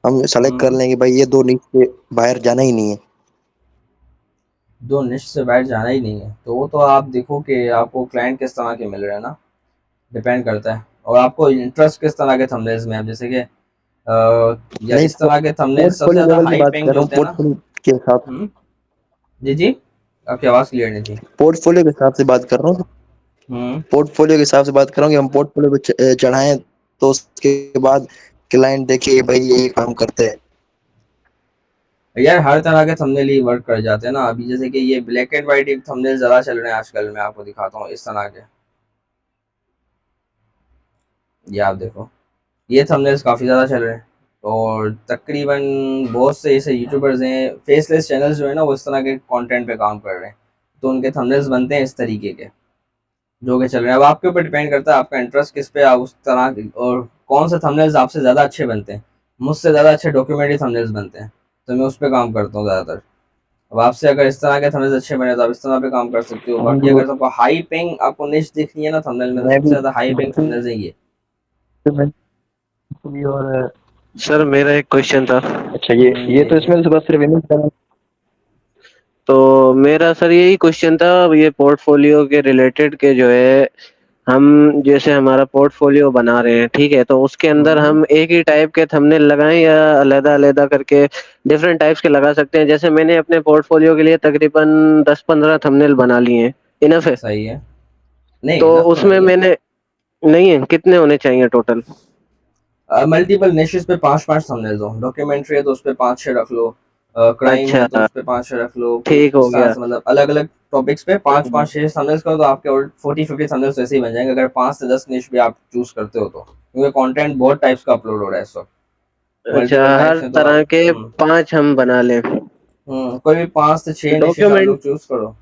हम सेलेक्ट कर हम्म, लेंगे भाई ये दो नीश से बाहर जाना ही नहीं है। दो निश से बाहर जाना ही नहीं है, तो वो तो आप देखो कि आपको क्लाइंट किस तरह के मिल रहे हैं ना, डिपेंड करता है, और आपको इंटरेस्ट किस तरह के थंबनेल्स में है। अब जैसे कि या नहीं, इस तरह के थंबनेल्स सबसे पोर्टफोलियो ज़्यादा लेवल की हाई बात पेइंग कर जो रहा हूँ, होते हैं ना। पोर्टफोलियो के हिसाब से। हम्म, जी जी, आपकी आवाज़ क्लियर नहीं थी। पोर्टफोलियो के हिसाब से बात कर रहा हूँ। हम्म, पोर्टफोलियो के हिसाब से बात कर रहा हूँ कि हम पोर्टफोलियो पे चढ़ाएं तो उसके बाद क्लाइंट देखिए भाई ये काम करते हैं। यार हर तरह के थंबनेल ही वर्क कर जाते हैं ना। अभी जैसे कि ये ब्लैक एंड वाइट थंबनेल ज़्यादा चल रहे हैं आजकल, मैं आपको दिखाता हूँ इस तरह के, ये आप देखो, ये थंबनेल्स काफ़ी ज़्यादा चल रहे हैं, और तकरीबन बहुत से ऐसे यूट्यूबर्स हैं, फेसलेस चैनल्स जो है ना, वो इस तरह के कंटेंट पे काम कर रहे हैं, तो उनके थंबनेल्स बनते हैं इस तरीके के, जो कि चल रहे हैं। अब आपके ऊपर डिपेंड करता है आपका इंटरेस्ट किस पे, आप उस तरह और कौन से थंबनेल्स आपसे ज़्यादा अच्छे बनते हैं। मुझसे ज़्यादा अच्छे डॉक्यूमेंट्री थंबनेल्स बनते हैं, तो मैं उस पर काम करता हूँ ज़्यादातर। अब आपसे अगर इस तरह के थंबनेल्स अच्छे बने तो आप इस तरह पे काम कर सकते हो। बाकी अगर सबको हाई पेइंग आपको निश देखनी है ना थंबनेल में, तो मैं सबसे भी ज्यादा हाई पेइंग थंबनेल्स है ये। और सर मेरा एक क्वेश्चन था। अच्छा, ये तो देखिए इसमें बस सिर्फ इमेज का तो मेरा सर यही क्वेश्चन था, ये पोर्टफोलियो के रिलेटेड के जो है, हम जैसे हमारा पोर्टफोलियो बना रहे हैं, ठीक है, तो उसके अंदर हम एक ही टाइप के थंबनेल लगाएं या अलग अलग करके डिफरेंट टाइप्स के लगा सकते हैं? जैसे मैंने अपने पोर्टफोलियो के लिए तकरीबन 10-15 थंबनेल बना लिए हैं, इनफ है? सही है। नहीं तो इनफ तो उसमें नहीं है। मैंने, नहीं है, कितने होने चाहिए टोटल? मल्टीपल निशेस पे 5-5 थंबनेल्स हो। डॉक्यूमेंट्री है तो उस पे 5-6 रख लो, क्राइम है अच्छा, तो उस पे 5-6 रख लो। ठीक हो इस तरह गया। से मतलब अलग अलग टॉपिक्स पे 5-5-6 थंबनेल्स करो तो आपके और 40-50 थंबनेल्स वैसे ही बन जाएंगे, अगर 5 से 10 निश भी आप चूज करते हो तो, क्योंकि कंटेंट बहुत टाइप्स का अपलोड हो रहा है इस वक्त। अच्छा, मल्टीपल हर टाइप्स हैं तो आप तरह के 5 हम बना लें। कोई भी 5 से 6 निशेस आप डॉक्यूमेंट, लोग चूज करो।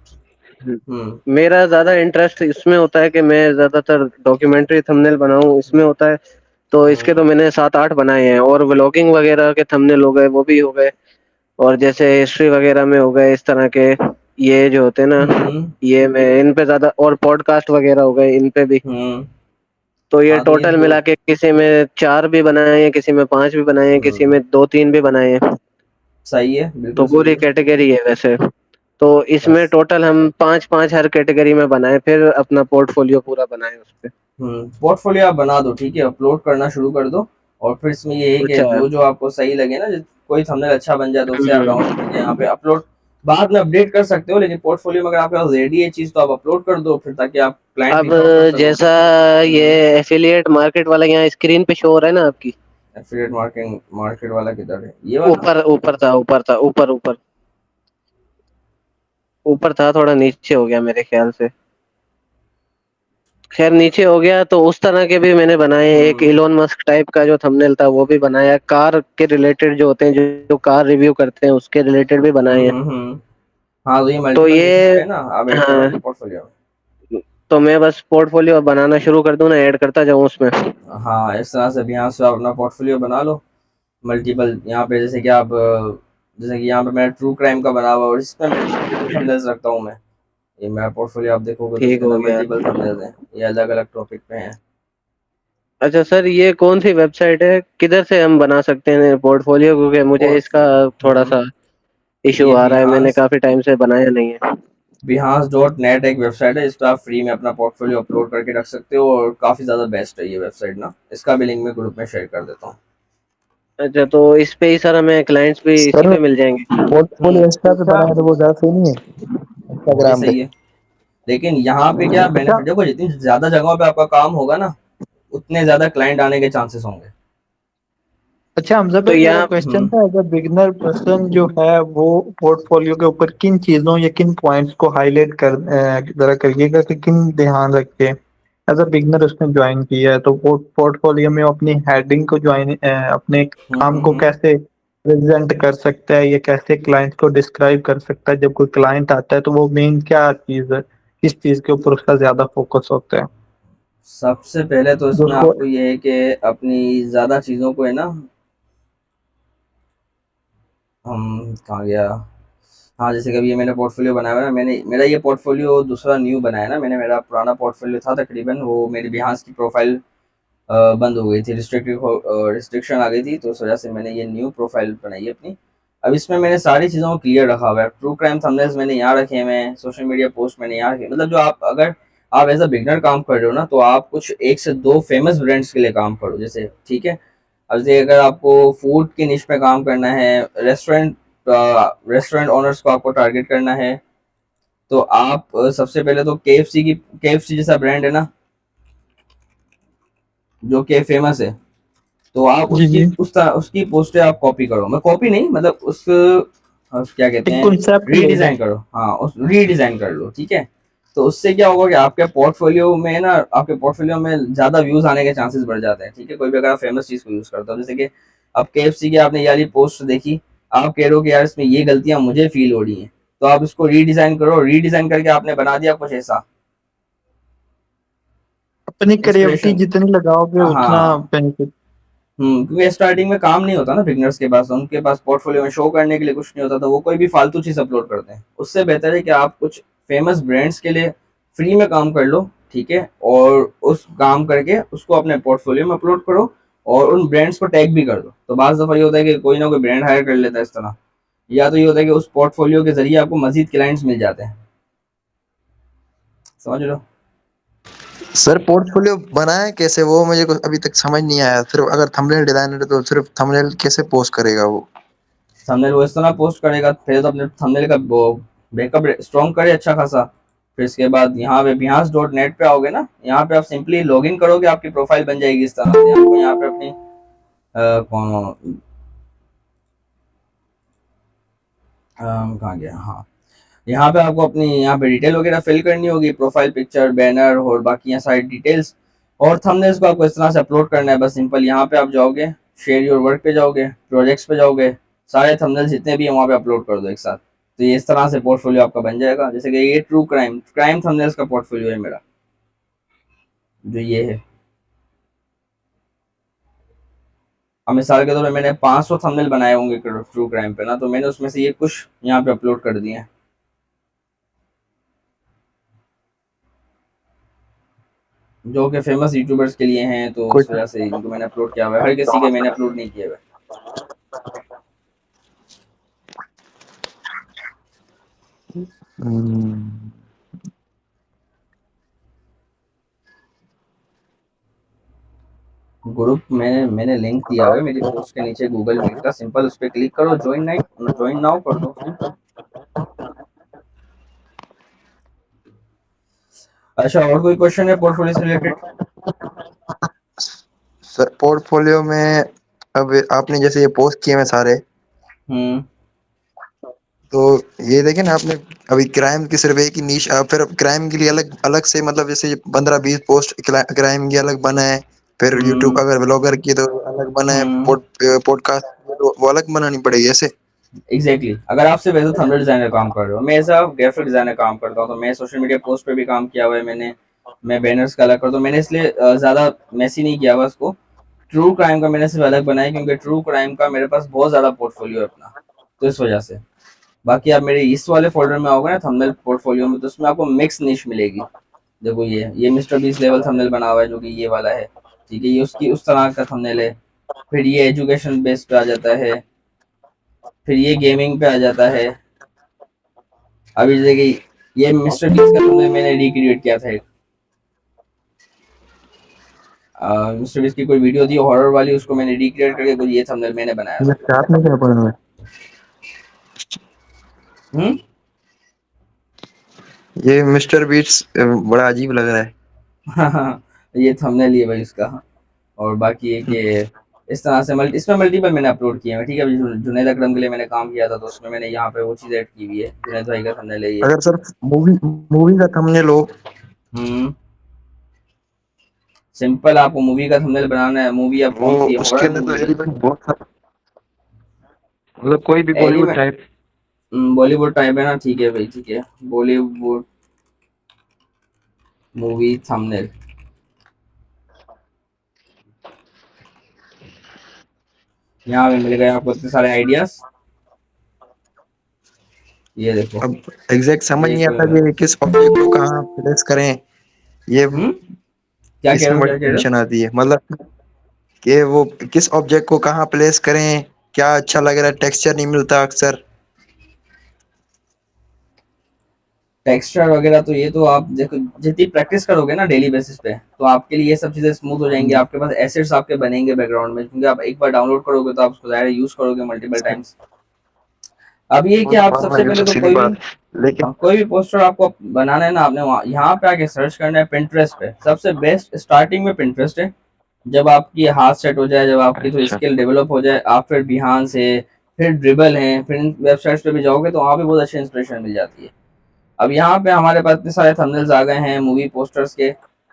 हम्म मेरा ज्यादा इंटरेस्ट इसमें होता है कि मैं ज्यादातर डॉक्यूमेंट्री थंबनेल बनाऊं, इसमें होता है। तो इसके तो हम्म मैंने 7-8 बनाए हैं, और व्लॉगिंग वगैरह के थंबनेल हो गए, वो भी हो गए। और जैसे हिस्ट्री वगैरह में हो गए इस तरह के, ये जो होते हैं ना, हम्म ये मैं इन पे ज्यादा, और पॉडकास्ट वगैरह हो गए इन पे भी। हम्म तो ये हाँ तो ये टोटल दो। मिला के किसी में 4 भी बनाए हैं, किसी में 5 भी बनाए हैं, किसी हम्म में 2-3 भी बनाए हैं। सही है, तो बिल्कुल सही पूरी है। कैटेगरी है वैसे। तो इसमें बस टोटल हम 5-5 हर कैटेगरी में बनाए, फिर अपना पोर्टफोलियो पूरा बनाए उस पे। पोर्टफोलियो आप बना दो, ठीक है, अपलोड करना शुरू कर दो। और फिर इसमें ये है कि अच्छा। जो जो आपको सही लगे ना, कोई थंबनेल अच्छा बन जाए तो उससे आप हम्म। डाउनलोड करके यहाँ पे अपलोड बाद में अपडेट कर सकते हो, लेकिन पोर्टफोलियो में अगर आपके पास रेडी है चीज तो आप अपलोड कर दो फिर, ताकि आप क्लाइंट अब रीच आउट कर सको। जैसा ये एफिलिएट मार्केट वाला यहाँ स्क्रीन पे शो हो रहा है ना आपकी, एफिलिएट मार्केटिंग मार्केट वाला किधर है, ये वाला? ऊपर ऊपर था, ऊपर था, ऊपर ऊपर ऊपर था, थोड़ा नीचे हो गया मेरे ख्याल से। खैर नीचे हो गया, तो उस तरह के भी मैंने बनाए हैं। एक हम्म इलोन मस्क टाइप का जो थंबनेल था वो भी बनाया, कार के रिलेटेड जो होते हैं, जो कार रिव्यू करते हैं उसके रिलेटेड भी बनाए हैं। हाँ तो ये तो मल्टीपल निशेस ये, पे है ना, आप ऐड करो अपने हाँ, पोर्टफोलियो। तो मैं बस पोर्टफोलियो बनाना शुरू कर दूं ना, ऐड करता जाऊं उसमें? हाँ इस तरह से भी यहाँ से आप अपना पोर्टफोलियो बना लो। मल्टीपल यहाँ पे जैसे कि आप जैसे कि यहाँ पे मेरा ट्रू क्राइम का बना हुआ है और इस पे मैं मल्टीपल थंबनेल्स रखता हूँ मैं। ये मेरा पोर्टफोलियो आप देखोगे तो ठीक इसके हो अंदर गया। मल्टीपल थंबनेल्स हैं, ये अलग अलग टॉपिक पे हैं। अच्छा सर, ये कौन सी वेबसाइट है, किधर से हम बना सकते हैं पोर्टफोलियो? क्योंकि मुझे इसका पोर्टफोलियो थोड़ा सा इशू ये आ रहा है, मैंने बिहास काफी टाइम से बनाया नहीं है। behance.net एक वेबसाइट है, इस पर आप फ्री में अपना पोर्टफोलियो अपलोड करके रख सकते हो और काफ़ी ज़्यादा बेस्ट है ये वेबसाइट ना। इसका भी लिंक मैं ग्रुप में शेयर कर देता हूँ। अच्छा, तो इस पे ही सर हमें क्लाइंट्स भी इसी सर पे मिल जाएंगे? पोर्टफोलियो इंस्टा पे बनाया तो वो ज्यादा सही नहीं है वो भी इंस्टाग्राम पे? सही है, लेकिन यहाँ पे क्या अच्छा बेनिफिट, देखो जितनी ज़्यादा जगहों पे आपका काम होगा ना उतने ज़्यादा क्लाइंट आने के चांसेस होंगे। अच्छा, हमजा तो भाई मेरा यहाँ, क्वेश्चन था, एज अ बिगनर पर्सन जो है वो पोर्टफोलियो के ऊपर किन चीजों या किन पॉइंट्स को हाईलाइट कर जरा करिएगा कि किन ध्यान रख के एज अ बिगनर उसने ज्वाइन किया है, तो पोर्टफोलियो में वो अपनी हेडिंग को ज्वाइन अपने काम को हम्म। कैसे प्रेजेंट कर सकता है, या कैसे क्लाइंट को डिस्क्राइब कर सकता है? जब कोई क्लाइंट आता है तो वो मेन क्या चीज है, किस चीज के ऊपर उसका ज्यादा फोकस होता है सबसे पहले तो जो इसमें उसको? आपको ये है कि अपनी ज़्यादा चीज़ों को है ना, हम कहाँ गया, हाँ जैसे कि अभी ये मैंने पोर्टफोलियो बनाया हुआ है ना, मैंने मेरा ये पोर्टफोलियो दूसरा न्यू बनाया ना मैंने, मेरा पुराना पोर्टफोलियो था तकरीबन, वो मेरी बिहास की प्रोफाइल बंद हो गई थी, रिस्ट्रिक्शन आ गई थी, तो उस वजह से मैंने ये न्यू प्रोफाइल बनाई है अपनी। अब इसमें मैंने सारी चीज़ों को क्लियर रखा हुआ है। ट्रू क्राइम थंबनेल्स मैंने यहाँ रखे हैं, मैं सोशल मीडिया पोस्ट मैंने यहाँ रखे, मतलब जो आप अगर आप एज अ बिगनर काम कर रहे हो ना तो आप कुछ 1 से 2 फेमस ब्रांड्स के लिए काम करो, जैसे ठीक है। अब जैसे अगर आपको फूड की निश पे काम करना है, रेस्टोरेंट ओनर्स को आपको टारगेट करना है, तो आप सबसे पहले तो केएफसी जैसा ब्रांड है ना जो कि फेमस है, तो आप जी उसकी जी, उसकी पोस्टें आप कॉपी करो, मैं कॉपी नहीं मतलब उस क्या कहते एक हैं, कॉन्सेप्ट ले लो। रीडिजाइन करो, हाँ उस रीडिजाइन कर लो, ठीक है। तो उससे क्या होगा कि आपके पोर्टफोलियो में ना, आपके पोर्टफोलियो में ज्यादा व्यूज आने के चांसेस बढ़ जाते हैं, ठीक है। कोई भी अगर आप फेमस चीज को यूज करते हो, जैसे कि अब केएफसी की आपने ये वाली पोस्ट देखी, आप कह रहे हो कि यार इसमें ये गलतियां मुझे फील हो रही हैं, तो आप इसको रीडिजाइन करो, रीडिजाइन करके आपने बना दिया कुछ ऐसा अपनी क्रिएटिविटी इंस्पिरेशन। जितनी लगाओगे उतना हाँ बेनिफिट। क्योंकि स्टार्टिंग में काम नहीं होता ना बिगनर्स के पास, उनके पास पोर्टफोलियो में शो करने के लिए कुछ नहीं होता, तो वो कोई भी फालतू चीज अपलोड करते हैं। उससे बेहतर है कि आप कुछ फेमस ब्रांड्स के लिए फ्री में काम कर लो, ठीक है, और उस काम करके उसको अपने पोर्टफोलियो में अपलोड करो और उन ब्रांड्स को टैग भी कर दो। तो बाज़ दफ़ा ये होता है कि कोई ना कोई ब्रांड हायर कर लेता है इस तरह, या तो ये होता है कि उस पोर्टफोलियो के जरिए आपको मजीद क्लाइंट्स मिल जाते हैं। समझ लो। सर पोर्टफोलियो बनाए कैसे, वो मुझे कुछ अभी तक समझ नहीं आया। सिर्फ अगर थंबनेल डिजाइनर है तो सिर्फ थंबनेल कैसे पोस्ट करेगा वो? थंबनेल वो इस तरह पोस्ट करेगा, पहले तो अपने थंबनेल का वो बैकअप स्ट्रॉन्ग करे अच्छा खासा। फिर इसके बाद यहाँ पे behance.net पे आओगे ना, यहाँ पे आप सिंपली लॉगिन करोगे, आपकी प्रोफाइल बन जाएगी इस तरह से। आपको यहाँ पे अपनी कौन कहाँ गया, हाँ, यहाँ पे आपको अपनी यहाँ पे डिटेल वगैरह फिल करनी होगी, प्रोफाइल पिक्चर, बैनर और बाकी यहाँ सारी डिटेल्स। और थंबनेल्स को आपको इस तरह से अपलोड करना है, बस सिंपल यहाँ पे आप जाओगे, शेयर योर वर्क पे जाओगे, प्रोजेक्ट्स पे जाओगे, सारे थंबनेल्स जितने भी हैं वहाँ पे अपलोड कर दो एक साथ। तो ये इस तरह से पोर्टफोलियो आपका बन जाएगा। जैसे कि ये ट्रू क्राइम क्राइम थंबनेल्स का पोर्टफोलियो है मेरा, जो ये है। अब मिसाल के तौर पे मैंने 500 थंबनेल बनाए होंगे ट्रू क्राइम पे ना, तो मैंने उसमें से ये कुछ यहाँ पे अपलोड कर दिए हैं, जो कि फेमस यूट्यूबर्स के लिए हैं, तो कुछ उस वजह से इनको मैंने अपलोड किया हुआ है। हर किसी के मैंने अपलोड नहीं किया हुआ है। हम्म, ग्रुप मैंने लिंक दिया हुआ है मेरी पोस्ट के नीचे गूगल मीट का, सिंपल उस पर क्लिक करो, ज्वाइन नाउ कर दो, सिंपल। अच्छा, और कोई क्वेश्चन है पोर्टफोलियो से रिलेटेड? सर पोर्टफोलियो में अब आपने जैसे ये पोस्ट किए हैं सारे, हम्म तो ये देखें ना आपने, अभी क्राइम की सिर्फ एक ही नीश, फिर क्राइम के लिए अलग अलग से, मतलब जैसे 15-20 पोस्ट क्राइम की अलग बनाए, फिर यूट्यूब हम्म अगर ब्लॉगर की तो अलग बनाए, हम्म पॉडकास्ट तो वो अलग बनानी पड़ेगी ऐसे। एग्जैक्टली। अगर आप सिर्फ एज अ थंबनेल डिजाइनर काम कर रहे हो, मैं एज अ ग्राफिक डिजाइनर काम करता हूँ, तो मैं सोशल मीडिया पोस्ट पे भी काम किया हुआ है मैंने। मैं बैनर्स का अलग करता हूँ, मैंने इसलिए ज्यादा मैसी नहीं किया हुआ उसको। ट्रू क्राइम का मैंने सिर्फ अलग बनाया क्योंकि ट्रू क्राइम का मेरे पास बहुत ज्यादा पोर्टफोलियो है अपना, तो इस वजह से। बाकी आप मेरे इस वाले फोल्डर में आओगे ना थंबनेल पोर्टफोलियो में, तो उसमें आपको मिक्स निश मिलेगी। देखो ये मिस्टर बीस लेवल थंबनेल बना हुआ है, जो कि ये वाला है, ठीक है, ये उसकी उस तरह का थंबनेल है। फिर ये एजुकेशन बेस पे आ जाता है, फिर ये गेमिंग पे आ जाता है। अभी जैसे कि ये मिस्टर बीस का थंबनेल मैंने रिक्रिएट किया था एक, मिस्टर बीस की कोई वीडियो थी हॉरर वाली, उसको मैंने रिक्रिएट करके कुछ ये थंबनेल मैंने बनाया ये था। स्टार्ट नहीं कर पाऊंगा। हम्म ये मिस्टर बीट्स बड़ा अजीब लग रहा है। ये थंबनेल ही है भाई उसका। और बाकी ये कि इस तरह से इसमें मल्टीपल मैंने अपलोड किए हैं, ठीक है। अभी जुनैद अकरम के लिए मैंने काम किया था, तो उसमें मैंने यहाँ पे वो चीज़ ऐड की हुई है, जुनैद भाई का थंबनेल है ये। अगर सर मूवी मूवी का थंबनेल हो, हम्म सिंपल आपको मूवी का थंबनेल बनाना है। मूवी अब वो कौन सी है? उसके हॉरर अंदर तो मूवी है। एलिमेंट बहुत सारे, मतलब कोई भी Bollywood element type. Bollywood type है ना, ठीक है भाई, ठीक है। बॉलीवुड मूवी थंबनेल, यहाँ पे मिल गए आपको इतने सारे आइडियाज। ये देखो, अब एग्जैक्ट समझ ये नहीं आता कि किस ऑब्जेक्ट को कहाँ प्लेस करें, ये क्या कह रहे इसमें हो, बड़ी क्या कह रहे हो? टेंशन आती है, मतलब कि वो किस ऑब्जेक्ट को कहाँ प्लेस करें, क्या अच्छा लग रहा है, टेक्सचर नहीं मिलता अक्सर। टेक्सचर वगैरह तो ये तो आप देखो, जितनी प्रैक्टिस करोगे ना डेली बेसिस पे, तो आपके लिए ये सब चीजें स्मूथ हो जाएंगी। आपके पास एसेट्स आपके बनेंगे बैकग्राउंड में, क्योंकि आप एक बार डाउनलोड करोगे तो आप उसको ज़ाहिर यूज करोगे मल्टीपल टाइम्स। अब ये कि वो तो आप मानना सबसे ये पहले तो तो सीधी बात, लेकिन कोई भी पोस्टर आपको बनाना है ना, आपने यहाँ पे आके सर्च करना है पिंटरेस्ट पे। सबसे बेस्ट स्टार्टिंग में पिंटरेस्ट है। जब आपकी हाथ सेट हो जाए, जब आपकी थोड़ी अच्छा स्किल डेवलप हो जाए, आप फिर बिहान से, फिर ड्रिबल है, फिर इन वेबसाइट्स पे भी जाओगे तो वहाँ पे बहुत अच्छी इंस्पिरेशन मिल जाती है। अब यहाँ पे हमारे पास इतने सारे थंबनेल्स आ गए हैं मूवी पोस्टर्स के।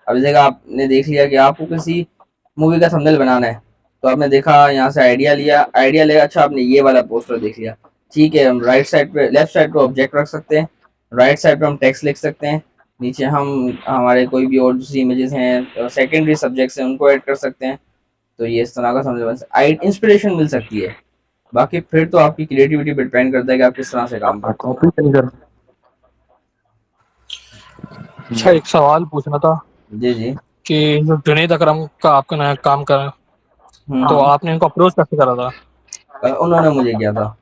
अब जगह आपने देख लिया कि आपको किसी मूवी का थंबनेल बनाना है, तो आपने देखा यहाँ से आइडिया लिया, आइडिया लेगा, अच्छा आपने ये वाला पोस्टर देख लिया, ठीक है। हम राइट साइड पे, लेफ्ट साइड पे ऑब्जेक्ट रख सकते हैं, राइट साइड पे हम टेक्स्ट लिख सकते हैं, नीचे हम हमारे कोई भी और दूसरी इमेजेस हैं, सेकेंडरी सब्जेक्ट्स हैं, उनको ऐड कर सकते हैं। तो ये इस तरह का समझ इंस्पिरेशन मिल सकती है। बाकी फिर तो आपकी क्रिएटिविटी पे डिपेंड करता है कि आप किस तरह से काम करते हो। कॉपी नहीं कर। अच्छा, एक सवाल पूछना था जी जी। कि जो जुनेद अकरम का आपका नया काम कर तो हम्म। आपने इनको अप्रोच कैसे करा था? उन्होंने मुझे किया था,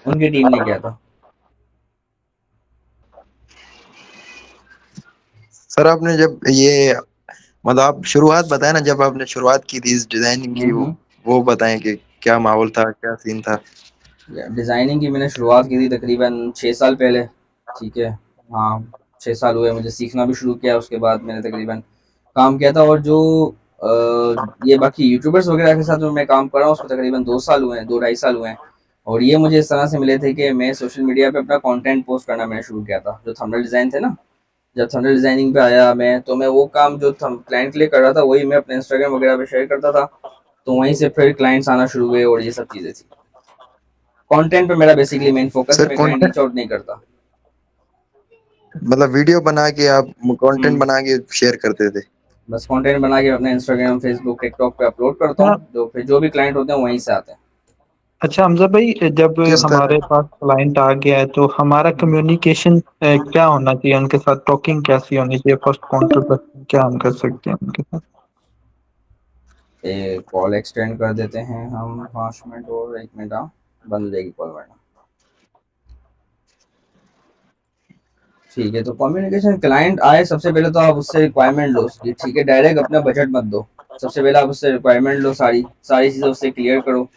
उनकी टीम ने किया था। सर आपने जब ये मतलब आप शुरुआत बताए ना, जब आपने शुरुआत की थी इस डिजाइनिंग की, हम्म। वो बताएं कि क्या माहौल था, क्या सीन था। डिज़ाइनिंग की मैंने शुरुआत की थी तकरीबन 6 साल पहले। ठीक है। हाँ, 6 साल हुए मुझे सीखना भी शुरू किया, उसके बाद मैंने तकरीबन काम किया था। और जो ये बाकी यूट्यूबर्स वगैरह के साथ जो मैं काम कर रहा हूँ उसको तकरीबन 2 साल हुए हैं, 2 ढाई साल हुए हैं। और ये मुझे इस तरह से मिले थे कि मैं सोशल मीडिया पे अपना कंटेंट पोस्ट करना मैंने शुरू किया था। जो थंबनेल डिज़ाइन थे ना, जब थंबनेल डिज़ाइनिंग पे आया मैं, तो मैं वो काम जो थम क्लाइंट के लिए कर रहा था वही मैं अपने इंस्टाग्राम वगैरह पे शेयर करता था। तो वहीं से फिर क्लाइंट्स आना शुरू हुए और ये सब चीज़ें थी। कंटेंट पे मेरा बेसिकली मेन फोकस है, सर मैं कहीं कंटेंट रीच आउट नहीं करता। मतलब वीडियो बना के आप कंटेंट हम्म। बना के शेयर करते थे। बस कंटेंट बना के अपने इंस्टाग्राम, फेसबुक, टिकटॉक पे अपलोड करता अच्छा हूँ, जो फिर जो भी क्लाइंट होते हैं वहीं से आते हैं। अच्छा हमजा भाई, जब किस हमारे तरह। पास क्लाइंट आ गया है तो हमारा कम्युनिकेशन क्या होना चाहिए उनके साथ? टॉकिंग कैसी होनी चाहिए? फर्स्ट काउंटर पर क्या हम कर सकते हैं उनके साथ? कॉल एक्सटेंड कर देते हैं हम 5 मिनट और, 1 मिनट। हाँ, बंद हो जाएगी कॉल वरना। ठीक है, तो कम्युनिकेशन, क्लाइंट आए सबसे पहले तो आप उससे रिक्वायरमेंट लो उसकी। ठीक है, डायरेक्ट अपना बजट मत दो। सबसे पहले आप उससे रिक्वायरमेंट लो, सारी सारी चीज़ें उससे क्लियर करो,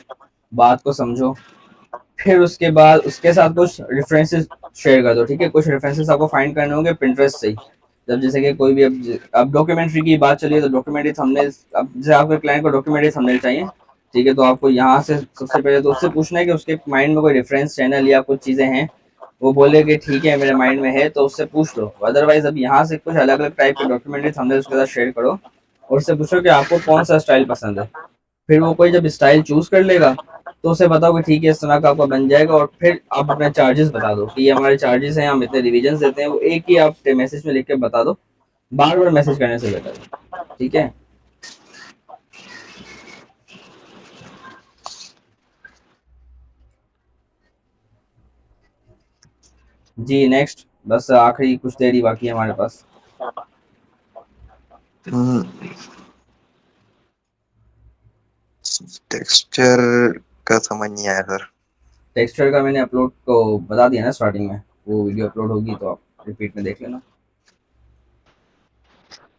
बात को समझो। फिर उसके बाद उसके साथ कुछ रेफरेंसेस शेयर कर दो। ठीक है, कुछ रेफरेंसेस आपको फाइंड करने होंगे पिंटरेस्ट से ही। जब जैसे कि कोई भी अब डॉक्यूमेंट्री की बात चलिए तो डॉक्यूमेंट्री थंबनेल, अब जैसे आपके क्लाइंट को डॉक्यूमेंट्री थंबनेल चाहिए। ठीक है, तो आपको यहाँ से सबसे पहले तो उससे पूछना है कि उसके माइंड में कोई रेफरेंस चैनल या कुछ चीज़ें हैं। वो बोले कि ठीक है मेरे माइंड में है, तो उससे पूछ लो। अदरवाइज अब यहाँ से कुछ अलग अलग टाइप के डॉक्यूमेंट्री थंबनेल उसके साथ शेयर करो और उससे पूछो कि आपको कौन सा स्टाइल पसंद है। फिर वो कोई जब स्टाइल चूज कर लेगा तो उसे बताओ कि ठीक है इस तरह का आपका बन जाएगा। और फिर आप अपने चार्जेस बता दो कि ये हमारे चार्जेस हैं, हम इतने रिविजन देते हैं। वो एक ही आप मैसेज में लिख के बता दो, बार बार मैसेज करने से बेटर है। ठीक है। जी नेक्स्ट, बस आखिरी कुछ देर ही बाकी है हमारे पास। टेक्सचर का समझ नहीं आया सर। टेक्सचर का मैंने अपलोड को बता दिया ना स्टार्टिंग में, वो वीडियो अपलोड होगी तो आप रिपीट में देख लेना।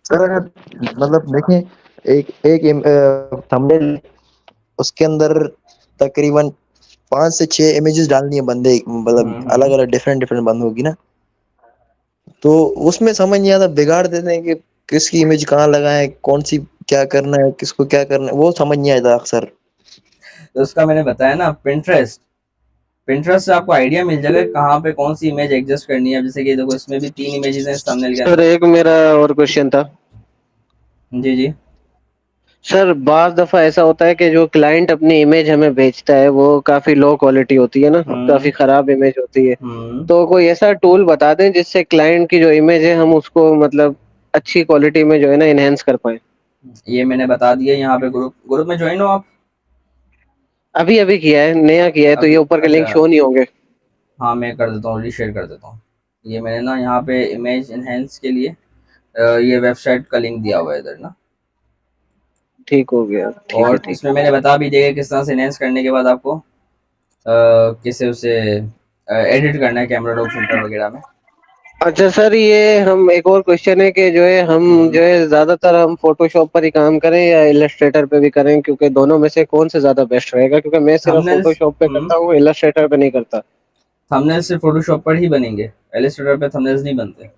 सर अगर मतलब देखें, एक एक थंबनेल, उसके अंदर तकरीबन 5 से 6 इमेजेस डालनी है बंदे, मतलब अलग हम्म। अलग डिफरेंट डिफरेंट बंद होगी ना, तो उसमें समझ नहीं आता, बिगाड़ देते हैं कि किसकी इमेज कहाँ लगाएं, कौन सी क्या करना है, किसको क्या करना है, वो समझ नहीं आता अक्सर। तो उसका मैंने बताया ना, पिंटरेस्ट। पिंटरेस्ट से आपको आइडिया मिल जाएगा कहाँ पे कौन सी इमेज एडजस्ट करनी है। अब जैसे कि देखो इसमें भी 3 इमेजेस हैं इस थंबनेल के सर अंदर। एक मेरा और क्वेश्चन था। जी जी। सर बार दफा ऐसा होता है कि जो क्लाइंट अपनी इमेज हमें भेजता है वो काफी लो क्वालिटी होती है ना, काफी हम्म। खराब इमेज होती है। हम्म। तो कोई ऐसा टूल बता दें जिससे क्लाइंट की जो इमेज है हम उसको मतलब अच्छी क्वालिटी में जो है ना इनहेंस कर पाए। ये मैंने बता दिया। यहाँ पे ग्रुप ग्रुप में ज्वाइन हो आप? अभी अभी किया है, नया किया है, तो ये अभी ऊपर के लिंक अच्छा। शो नहीं होंगे। हाँ, मैं कर देता हूँ, रीशेयर कर देता हूँ। ये मैंने ना यहाँ पे इमेज इनहेंस के लिए ये वेबसाइट का लिंक दिया हुआ है इधर ना। ठीक हो गया, ठीक है और ठीक इसमें है। मैंने बता भी दिया कि किस तरह से इनहेंस करने के बाद आपको कैसे उसे एडिट करना है कैमरा रॉ फिल्टर वगैरह में। अच्छा सर, ये हम एक और क्वेश्चन है कि जो है हम हम्म। जो है ज्यादातर हम फोटोशॉप पर ही काम करें या इलस्ट्रेटर पे भी करें, क्योंकि दोनों में से कौन से ज्यादा बेस्ट रहेगा? क्योंकि मैं सिर्फ थंबनेल्स। फोटोशॉप पे करता हूँ, इलस्ट्रेटर पे नहीं करता। थंबनेल सिर्फ फोटोशॉप पर ही बनेंगे, इलस्ट्रेटर पे थंबनेल्स नहीं बनते।